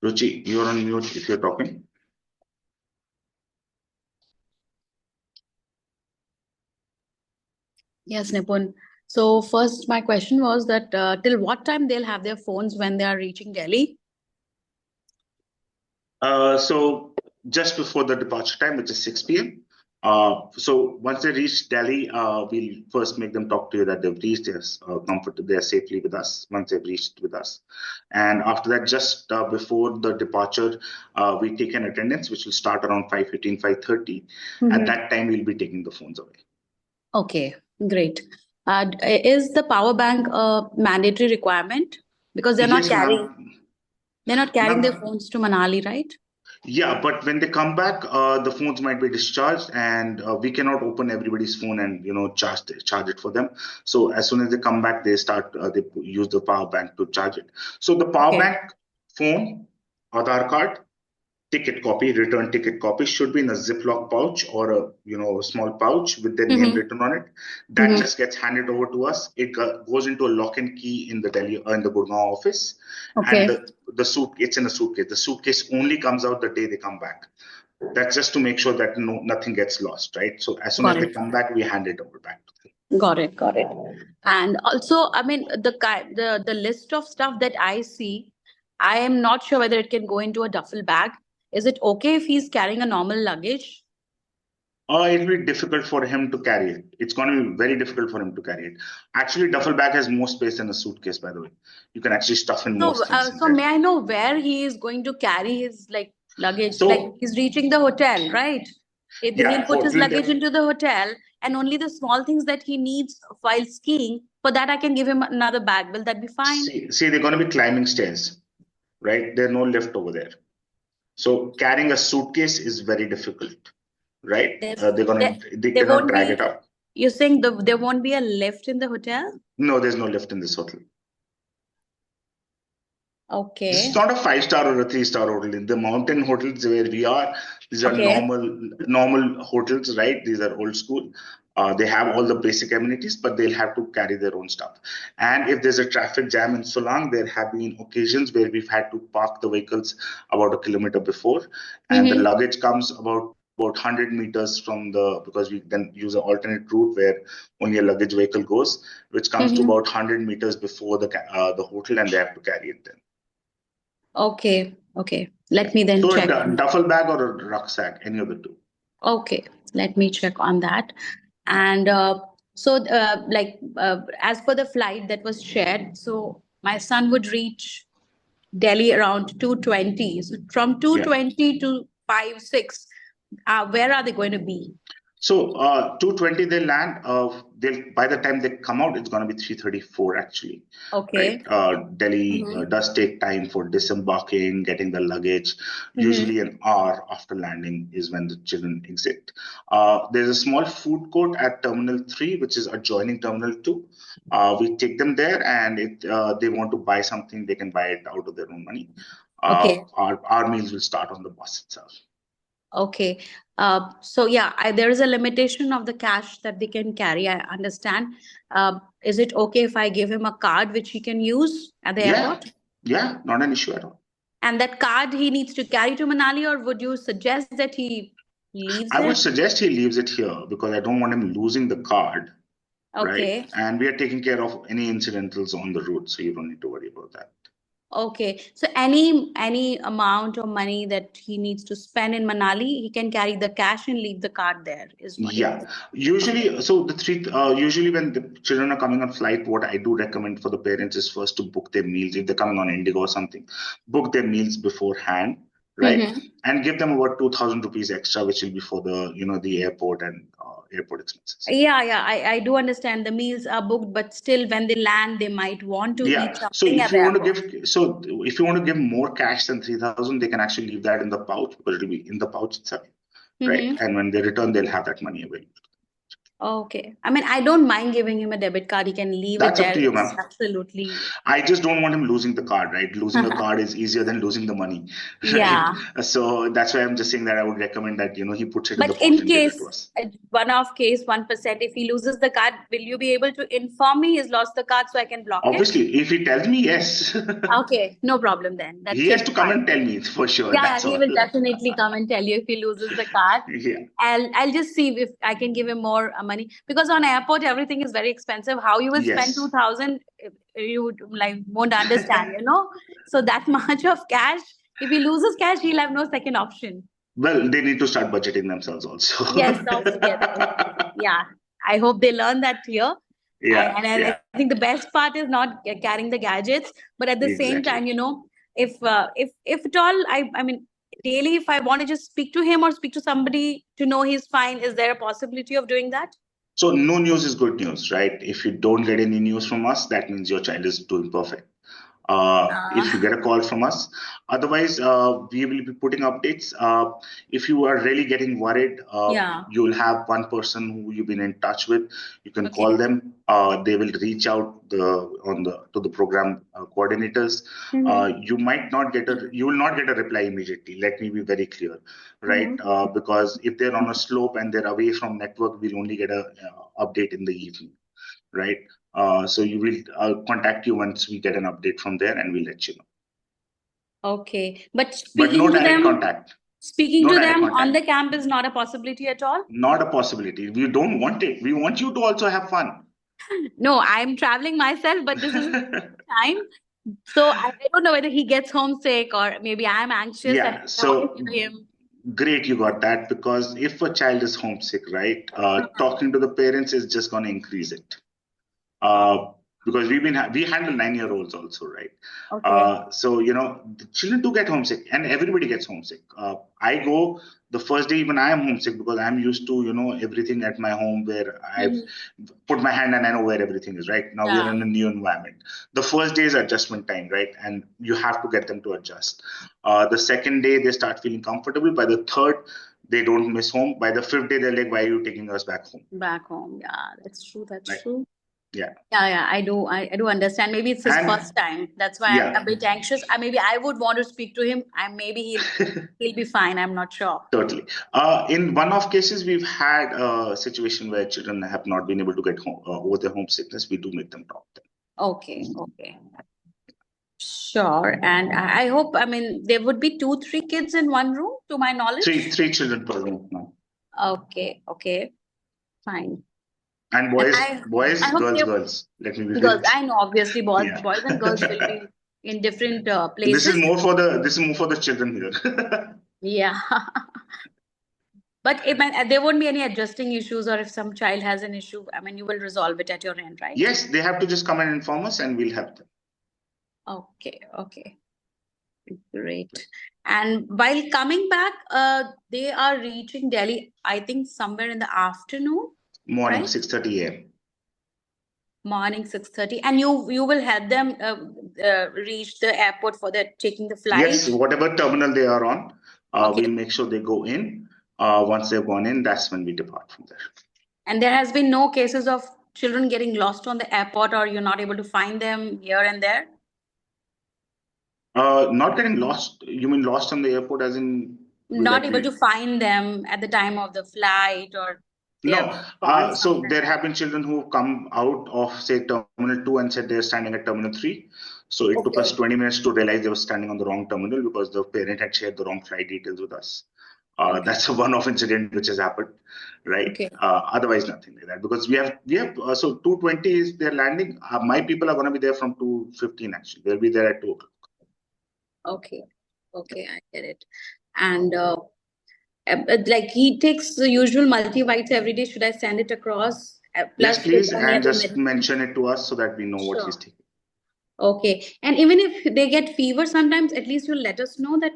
Ruchi, you're on mute if you're talking. Yes, Nipun. So first, my question was that till what time they'll have their phones when they are reaching Delhi? So just before the departure time, which is 6 p.m. So once they reach Delhi, we'll first make them talk to you that they've reached, they're safely with us once they've reached with us. And after that, just before the departure, we take an attendance, which will start around 5:15, 5:30. At that time, we'll be taking the phones away. Okay, great. Is the power bank a mandatory requirement? Because Yes, ma'am. they're not carrying their Ma'am, phones to Manali, right? yeah, but when they come back, the phones might be discharged, and we cannot open everybody's phone and charge it for them. So as soon as they come back, they use the power bank to charge it. So the power Okay. bank, phone, Aadhaar card, ticket copy, return ticket copy should be in a Ziploc pouch or a small pouch with their name written on it. That just gets handed over to us. It goes into a lock and key in the Gurgaon office, and Okay. the suit it's in a suitcase. The suitcase only comes out the day they come back. That's just to make sure that nothing gets lost, right? So as soon as Got they it. come back, we hand it over back to them. Got it. Got it. And also, I mean, the list of stuff that I see, I am not sure whether it can go into a duffel bag. Is it okay if he's carrying a normal luggage? It'll be difficult for him to carry it. It's going to be very difficult for him to carry it. Actually, duffel bag has more space than a suitcase, by the way. You can actually stuff in So, most things in so there. may I know where he is going to carry his like luggage? Like So, he's reaching the hotel, right? He'll yeah, put his hotel. luggage into the hotel, and only the small things that he needs while skiing. For that, I can give him another bag. Will that be fine? See, they're going to be climbing stairs, right? There's no lift over there. So carrying a suitcase is very difficult, right? There, They there cannot won't drag it be. up. You're saying there won't be a lift in the hotel? No, there's no lift in this hotel. This is Okay. not a 5-star or a 3-star hotel. In the mountain hotels where we are, these are Okay. normal hotels, right? These are old school. They have all the basic amenities, but they'll have to carry their own stuff. And if there's a traffic jam in Solang, there have been occasions where we've had to park the vehicles about a kilometer before, and the luggage comes about 100 meters from because we then use an alternate route where only a luggage vehicle goes, which comes to about 100 meters before the hotel, and they have to carry it then. Okay. Okay. Let me then So check. a duffel bag or a rucksack, any of the two. Okay. Let me check on that. And as per the flight that was shared, so my son would reach Delhi around 2:20. So from Yeah. 2:20 to 5, 6, where are they going to be? So 2:20 they land. They'll by the time they come out, it's going to be 3:34 actually. Okay. Right. Delhi does take time for disembarking, getting the luggage. Usually an hour after landing is when the children exit. There's a small food court at Terminal 3, which is adjoining Terminal 2. We take them there, and if they want to buy something, they can buy it out of their own money. Okay. Our meals will start on the bus itself. Okay. So yeah, there is a limitation of the cash that they can carry. I understand. Is it okay if I give him a card which he can use at the airport? Yeah, not an issue at all. And that card he needs to carry to Manali, or would you suggest that he leaves I would it? suggest he leaves it here because I don't want him losing the card, right? Okay. And we are taking care of any incidentals on the route, so you don't need to worry about that. Okay. So any amount of money that he needs to spend in Manali, he can carry the cash and leave the card there, is what you're saying. Usually, so usually when the children are coming on flight, what I do recommend for the parents is first to book their meals. If they're coming on Indigo or something, book their meals beforehand, right? And give them about 2,000 rupees extra, which will be for the airport and airport expenses. Yeah, I do understand the meals are booked, but still when they land, they might want to eat Yeah. So something if at you the want to airport. give, so if you want to give more cash than 3,000, they can actually leave that in the pouch because it'll be in the pouch itself, right? Mm-hmm. And when they return, they'll have that money available. Okay. I mean, I don't mind giving him a debit card. He can leave it That's up there. to you, It's ma'am. absolutely. I just don't want him losing the card, right? Losing a card is easier than losing the money, right? Yeah. So that's why I'm just saying that I would recommend that, he puts it in the But pouch in and gives it to case, us. one-off case, 1%, if he loses the card, will you be able to inform me he's lost the card so I can block it? Obviously, if he tells me yes, Okay, no problem then. That he should has be to come fine. and tell me for sure. Yeah, That's he all. will definitely come and tell you if he loses the card. Yeah. I'll just see if I can give him more money, because on airport everything is very expensive. How you will spend Yes. 2,000, you like won't understand, you know. So that much of cash, if he loses cash, he'll have no second option. Well, they need to start budgeting themselves also. Yes, yes, yeah. I hope they learn that here. Yeah, And I yeah, think the best part is not carrying the gadgets, but at the same exactly. time, if at all, I mean, daily, if I want to just speak to him or speak to somebody to know he's fine, is there a possibility of doing that? So no news is good news, right? If you don't get any news from us, that means your child is doing perfect. If you Uh, get a call from us. Otherwise, we will be putting updates. If you are really getting worried, yeah. you'll have one person who you've been in touch with. You can Okay. call them. They will reach out to the program coordinators. Mm-hmm. You will not get a reply immediately. Let me be very clear, right? Mm-hmm. Because if they're on a slope and they're away from network, we'll only get a update in the evening, right? So you will contact you once we get an update from there, and we'll let you know. Okay. But But no direct contact. speaking No to direct them on contact. the camp is not a possibility at all? Not a possibility. We don't want it. We want you to also have fun. No, I'm traveling myself, but this is time. So I don't know whether he gets homesick or maybe I'm anxious and Yeah. I want to So hear him. great, you got that, because if a child is homesick, right, talking to the parents is just going to increase it. uh, because we handle 9-year-olds also, right? Okay. So the children do get homesick, and everybody gets homesick. I go the first day, even I am homesick because I'm used to everything at my home where I've Mhm. put my hand and I know where everything is. Right now, we're Yeah. in a new environment. The first day is adjustment time, right? And you have to get them to adjust. The second day, they start feeling comfortable. By the third, they don't miss home. By the fifth day, they're like, "Why are you taking us back home?" Back home. Yeah, that's true. That's Right? true. Yeah. Yeah, I do. I do understand. Maybe it's his And first time. That's why I'm a yeah. bit anxious. Maybe I would want to speak to him, and maybe he'll be fine. I'm not sure. Totally. In one-off cases, we've had a situation where children have not been able to get home over their homesickness. We do make them talk then. Okay, okay. Sure. And I hope, I mean, there would be two, three kids in one room, to my knowledge. Three children per room now. Okay, okay, fine. And And boys, I hope girls, they girls. Let me be girls. very I know, obviously, yeah. boys and girls will be in different This is places. more for the children here. Yeah. But there won't be any adjusting issues, or if some child has an issue, I mean, you will resolve it at your end, right? Yes, they have to just come and inform us, and we'll help them. Okay, okay, great. And while coming back, they are reaching Delhi, I think somewhere in the afternoon, Morning, right? 6:30 a.m. Morning 6:30, and you will help them reach the airport for the taking the Yes, flight. whatever terminal they are on, Okay. we'll make sure they go in. Once they've gone in, that's when we depart from there. And there has been no cases of children getting lost on the airport, or you're not able to find them here and there? Not getting lost. You mean lost on the airport, as in Not that able we? to find them at the time of the flight, or they have No. gone So somewhere there have else. been children who come out of, say, Terminal 2 and said they're standing at Terminal 3. So it took us Okay. 20 minutes to realize they were standing on the wrong terminal because the parent had shared the wrong flight details with us. Okay. That's a one-off incident which has happened, right? Okay. Otherwise, nothing like that, because we have so 2:20 is their landing. My people are going to be there from 2:15 actually. They'll be there at 2 o'clock. Okay. Okay, I get it. And like he takes the usual multivites every day. Should I send it across? Yes, Plus with please, any and other just medicine? mention it to us so that we know what he's Sure. taking. Okay. And even if they get fever sometimes, at least you'll let us know that.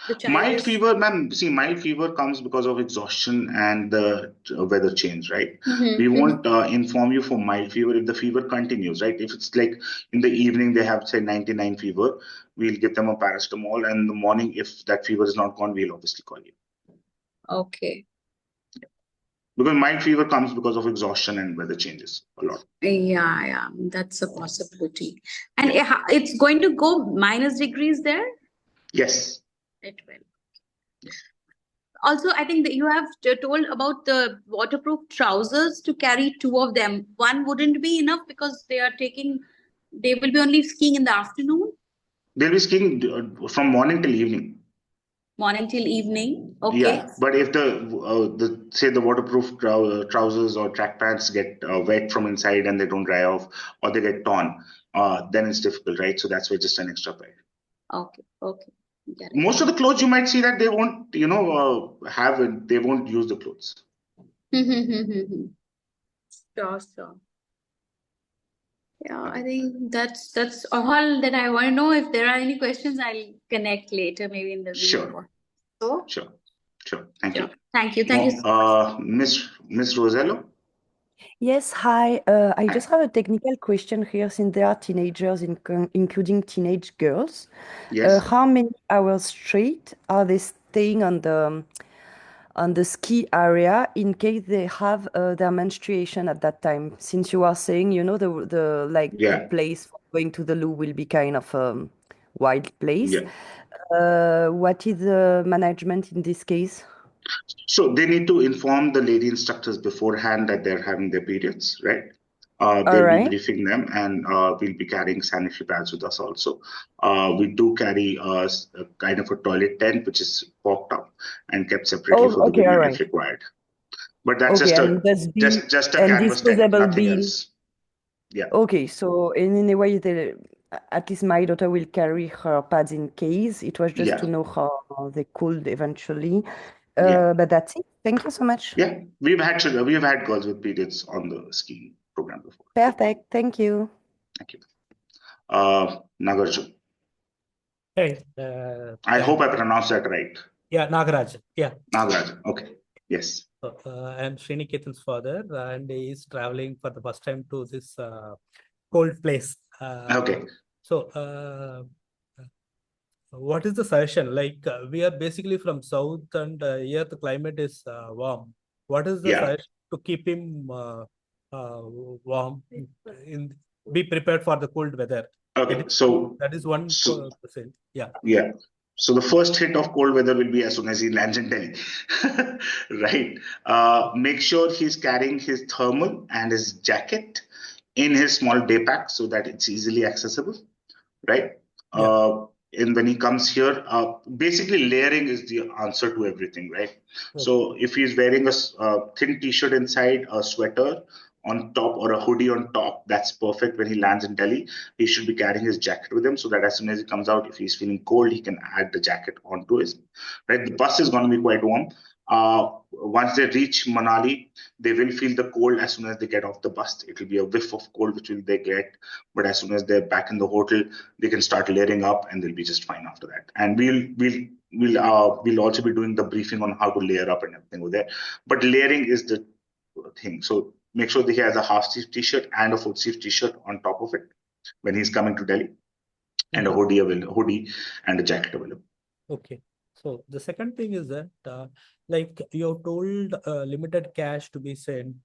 The child Mild is. fever, ma'am, see, mild fever comes because of exhaustion and the weather change, right? We won't inform you for mild fever if the fever continues, right? If it's like in the evening they have, say, 99 fever, we'll give them a paracetamol, and in the morning, if that fever is not gone, we'll obviously call you. Okay. Because mild fever comes because of exhaustion and weather changes a lot. Yeah, that's a possibility. And Yeah. it's going to go -degrees there? Yes. It will. Also, I think that you have told about the waterproof trousers to carry two of them. One wouldn't be enough because they will be only skiing in the afternoon, They'll be skiing from morning till evening. morning till evening. Okay. Yeah, but if the say the waterproof trousers or track pants get wet from inside and they don't dry off or they get torn, then it's difficult, right? So that's why just an extra pair. Okay. Get it. Most of the clothes you might see that they won't, have it. They won't use the clothes. Sure. Yeah, I think that's all that I want to know. If there are any questions, I'll connect later, maybe in the week Sure, or so. sure. Thank you. Thank you. Miss Rosello. Yes, hi. I Hi. just have a technical question here since there are teenagers, including teenage girls. Yes. How many hours straight are they staying on the ski area in case they have their menstruation at that time? Since you are saying, the Yeah. place for going to the loo will be kind of a wild place. Yeah. What is the management in this case? So they need to inform the lady instructors beforehand that they're having their periods, right? All They'll be right. briefing them, and we'll be carrying sanitary pads with us also. We do carry a kind of a toilet tent, which is popped up and kept separately Oh, for the okay, all women if right. required. But that's Okay, just and a dustbin just a and canvas tent, disposable nothing bin. else. Yeah. Okay, so in any way, at least my daughter will carry her pads in case. It was just to Yeah. know how they could eventually. Yeah. But that's it. Thank you so much. Yeah. We've had girls with periods on the skiing program before. Perfect. Thank you. Thank you. Nagarjun. Hey, I hope I pronounced that right. yeah, Nagaraj. Yeah. Nagaraj. Okay. Yes. I'm Sriniketan's father, and he's traveling for the first time to this cold place. Okay. So, what is the suggestion? Like, we are basically from south, and here the climate is warm. What is the suggestion to keep him warm? Be prepared for the cold weather. Okay. That is one percent. Yeah. Yeah. So the first hit of cold weather will be as soon as he lands in Delhi, right? Make sure he's carrying his thermal and his jacket in his small day pack so that it's easily accessible, right? Yeah. And when he comes here, basically layering is the answer to everything, right? Okay. So if he's wearing a thin t-shirt inside, a sweater on top, or a hoodie on top, that's perfect. When he lands in Delhi, he should be carrying his jacket with him so that as soon as he comes out, if he's feeling cold, he can add the jacket onto his, right? The bus is going to be quite warm. Once they reach Manali, they will feel the cold as soon as they get off the bus. It will be a whiff of cold, which will they get. But as soon as they're back in the hotel, they can start layering up, and they'll be just fine after that. And we'll also be doing the briefing on how to layer up and everything over there. But layering is the thing. So make sure that he has a half sleeve t-shirt and a full sleeve t-shirt on top of it when he's coming to Delhi, and a hoodie and a jacket available. Okay. So the second thing is that, like you told, limited cash to be sent.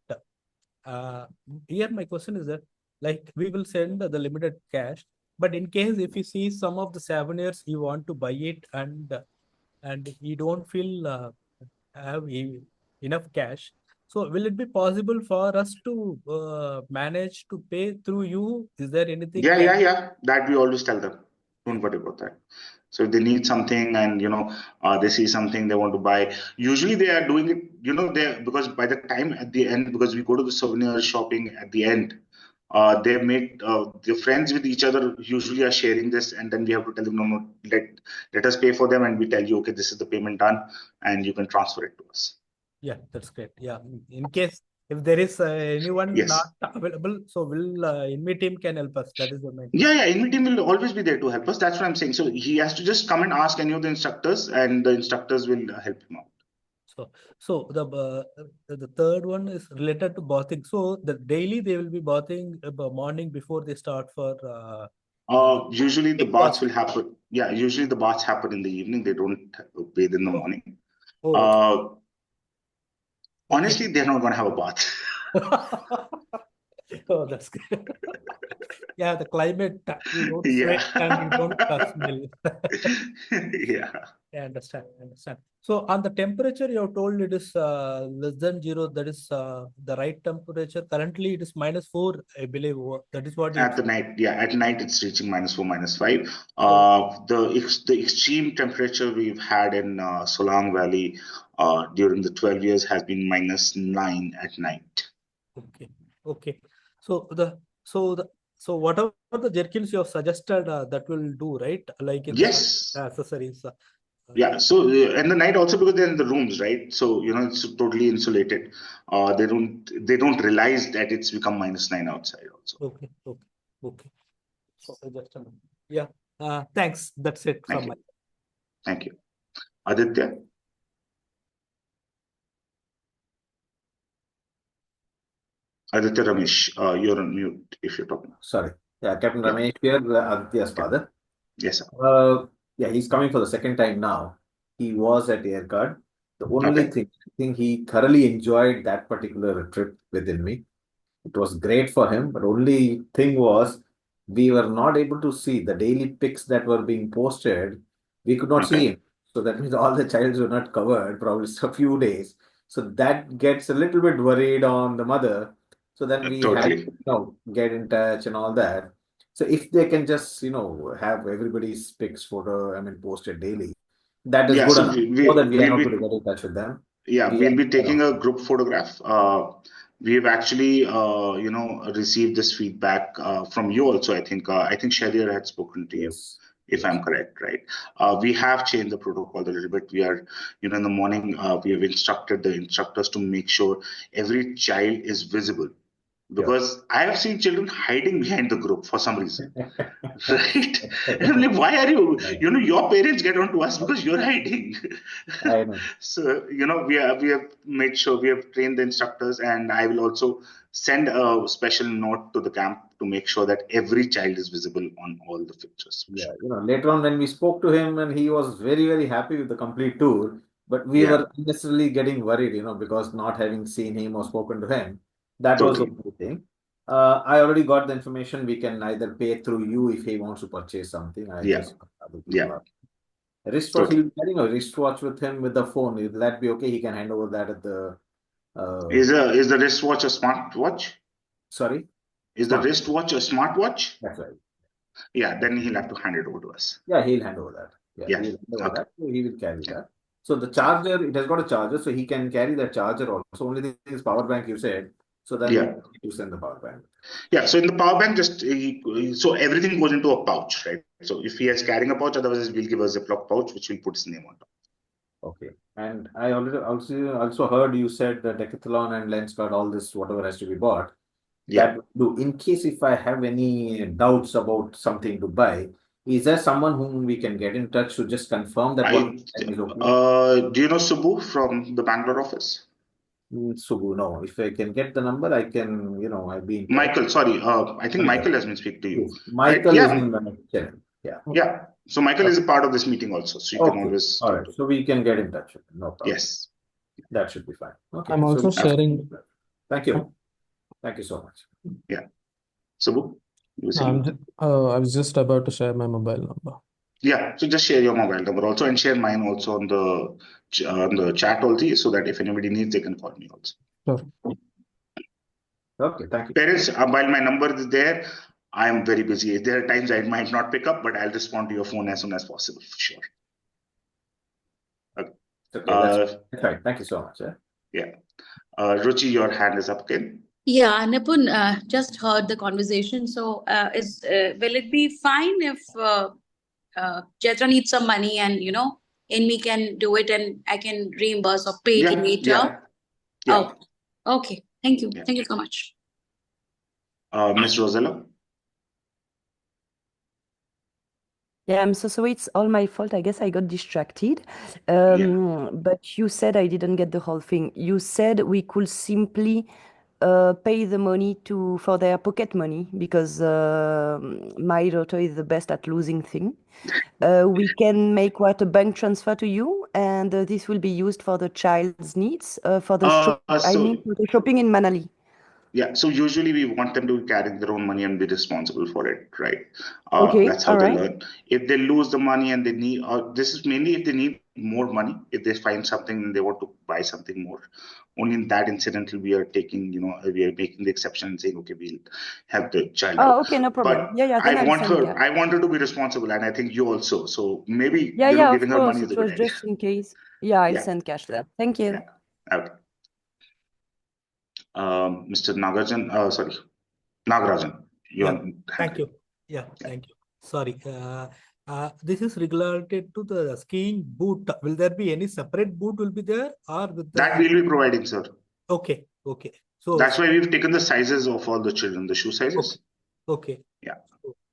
Here my question is that, like, we will send the limited cash, but in case if you see some of the souvenirs you want to buy it, and you don't feel have enough cash, so will it be possible for us to manage to pay through you? Is there anything like? Yeah. That we always tell them. Don't worry about that. So if they need something and they see something they want to buy, usually they are doing it, because by the time at the end, because we go to the souvenir shopping at the end, they make they're friends with each other. Usually are sharing this, and then we have to tell them, no, let us pay for them, and we tell you, okay, this is the payment done, and you can transfer it to us. Yeah, that's great. Yeah, in case if there is anyone Yes. not available, so will Inme team can help us. That is the main Yeah, question. Inme team will always be there to help us. That's what I'm saying. So he has to just come and ask any of the instructors, and the instructors will help him out. So the third one is related to bathing. So the daily they will be bathing morning before they start for Usually the baths breakfast. will happen. Yeah, usually the baths happen in the evening. They don't bathe in the Oh, morning. oh, Uh, okay. Honestly, they're not going to have a bath. Oh, that's good. Yeah, the climate, you don't Yeah. sweat and you don't smell. Yeah. I understand. I understand. So on the temperature, you have told it is less than zero. That is the right temperature. Currently, it is -4, I believe. That is what you. At the night, yeah, at night it's reaching -4, -5. So The extreme temperature we've had in Solang Valley during the 12 years has been -9 at night. okay, okay. So so whatever the jerkins you have suggested, that will do, right? Like in the Yes. accessories. Yeah. So and the night also because they're in the rooms, right? So it's totally insulated. They don't realize that it's become -9 outside also. Okay, okay, okay. So just a minute. Yeah. Thanks. That's it Thank from my. you. Thank you. Aditya? Aditya Ramesh, you're on mute if you're talking. Sorry. Yeah, Captain Yeah. Ramesh here, Aditya's Okay. father. Yes, sir. Yeah, he's coming for the second time now. He was at Aircard. The only Okay. thing, I think he thoroughly enjoyed that particular trip within me. It was great for him, but only thing was we were not able to see the daily pics that were being posted. We could not see Okay. him. So that means all the childs were not covered, probably a few days. So that gets a little bit worried on the mother. So then we had to, Totally. get in touch and all that. So if they can just, have everybody's pics photo, posted daily, that is Yeah. good So enough. we, More we than we are we'll not going to be get in touch with them. yeah We we'll are be better taking off. a group photograph. We've actually received this feedback from you also. I think Shadir had spoken to you, Yes. if Yes. I'm correct, right? We have changed the protocol a little bit. We are, in the morning, we have instructed the instructors to make sure every child is visible Yeah. because I have seen children hiding behind the group for some reason, right? And I'm like, why are you? Your parents get onto us because you're hiding. I know. So we have made sure we have trained the instructors, and I will also send a special note to the camp to make sure that every child is visible on all the pictures. For Yeah, sure. later on when we spoke to him and he was very, very happy with the complete tour, but we Yeah, were unnecessarily getting worried, because not having seen him or spoken to him, that was the totally. only thing. I already got the information. We can either pay through you if he wants to purchase something. I Yeah, just other people yeah, are. Wristwatch, he'll totally. be carrying a wristwatch with him with the phone. Will that be okay? He can hand over that at the, Is the wristwatch a smartwatch? sorry, Is the smart. wristwatch a smartwatch? That's right. Yeah, then he'll have to hand it over to us. Yeah, he'll hand over that. Yeah, Yeah. he'll hand over Okay. that. So he will carry that. So the charger, it has got a charger, so he can carry that charger also. Only thing is power bank, you said. So then we Yeah. need to send the power bank. Yeah. So in the power bank, so everything goes into a pouch, right? So if he is carrying a pouch, otherwise we'll give a Ziploc pouch, which we'll put his name on top. Okay. And I already also heard you said the Decathlon and Lenskart, all this, whatever has to be bought. Yeah. That do in case if I have any doubts about something to buy, is there someone whom we can get in touch to just confirm that what is okay? Do you know Subbu from the Bangalore office? Subbu, no. If I can get the number, I can, I'll be in touch. Michael, sorry. I think Michael. Michael has been speaking to you, Yes. right? Michael is Yeah. in the channel. Yeah. Yeah. So Michael is a part of this meeting also, so you can Okay. always All talk right. to him. So we can get in touch with him. No problem. Yes. That should be fine. Okay. I'm also So sharing. thank you. Thank you so much. Yeah. Subbu, you were I'm. saying? I was just about to share my mobile number. Yeah, so just share your mobile number also and share mine also on the chat also, so that if anybody needs, they can call me also. Sure. Okay. Thank you. Parents, while my number is there, I am very busy. There are times I might not pick up, but I'll respond to your phone as soon as possible, for sure. Okay. Okay. That's right. Thank you so much. Yeah. Ruchi, your hand is up again. Yeah, Nipun, just heard the conversation. So, will it be fine if Chetra needs some money and Inme can do it and I can reimburse or pay it Yeah, later? yeah, yeah. Oh, okay. Thank you. Yeah. Thank you so much. Ms. Rosella? Yeah, I'm so sorry. It's all my fault. I guess I got distracted. But you said I didn't get the whole thing. You said we could simply pay the money for their pocket money because my daughter is the best at losing things. We can make a bank transfer to you, and this will be used for the child's needs for the for the shopping in Manali. Yeah, so usually we want them to carry their own money and be responsible for it, right? Okay, That's how all they right. learn. If they lose the money and they need, this is mainly if they need more money, if they find something and they want to buy something more. Only in that incidental we are taking, we are making the exception and saying, okay, we'll help the child out. Oh, okay, no problem. But Yeah, then I'll send cash. I want her to be responsible, and I think you also. So maybe, Yeah, of giving her money course. is a It good was idea. just in case. Yeah, I'll Yeah, send cash there. Thank you. yeah. Okay. Mr. Nagajan, sorry, Nagarajan, you Yeah, want thank you. Yeah, thank you. Sorry. This is related to the skiing boot. Will there be any separate boot will be there or with that the... we'll be providing, sir. Okay, okay. So, That's why we've taken the sizes of all the children, the shoe sizes. okay. Yeah.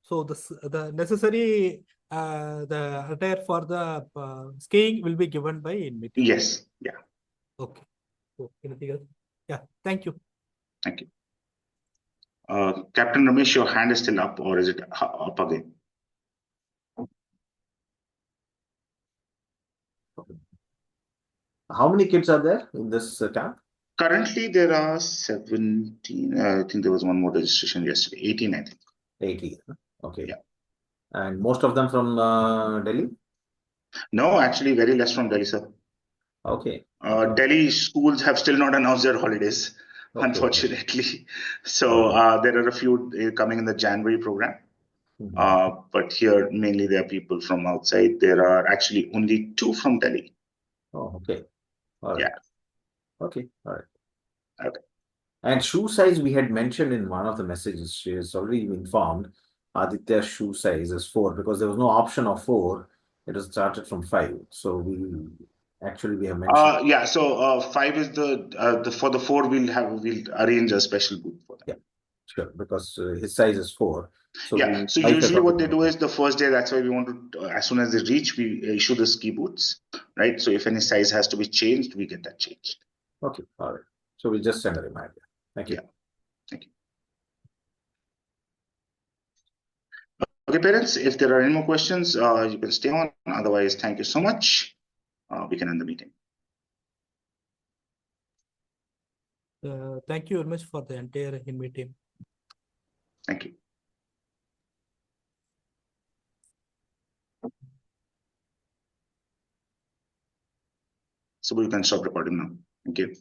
So the necessary the attire for the skiing will be given by Inme. Yes. Yeah. Okay. So anything else? Yeah. Thank you. Thank you. Captain Ramesh, your hand is still up, or is it up again? How many kids are there in this camp? Currently, there are 17. I think there was one more registration yesterday. 18, I think. 80. Okay. Yeah. And most of them from Delhi? No, actually, very less from Delhi, sir. Okay. Delhi schools have still not announced their holidays, Okay. unfortunately. So there are a few coming in the January program. But here, mainly there are people from outside. There are actually only 2 from Delhi. Oh, okay. All right. Yeah. Okay. All right. Okay. And shoe size, we had mentioned in one of the messages, she has already informed Aditya's shoe size is 4 because there was no option of 4. It was started from 5. So we have mentioned. Yeah. So 5 is the for the 4 we'll arrange a special booth for them. Yeah, sure. Because his size is 4. So Yeah. So usually what they do is the first day. That's why we want to, as soon as they reach, we issue the ski boots, right? So if any size has to be changed, we get that changed. Okay. All right. So we'll just send a reminder. Thank you. Yeah. Thank you. Okay, parents, if there are any more questions, you can stay on. Otherwise, thank you so much. We can end the meeting. Thank you very much for the entire Inme team. Thank you. So we can stop recording now. Thank you.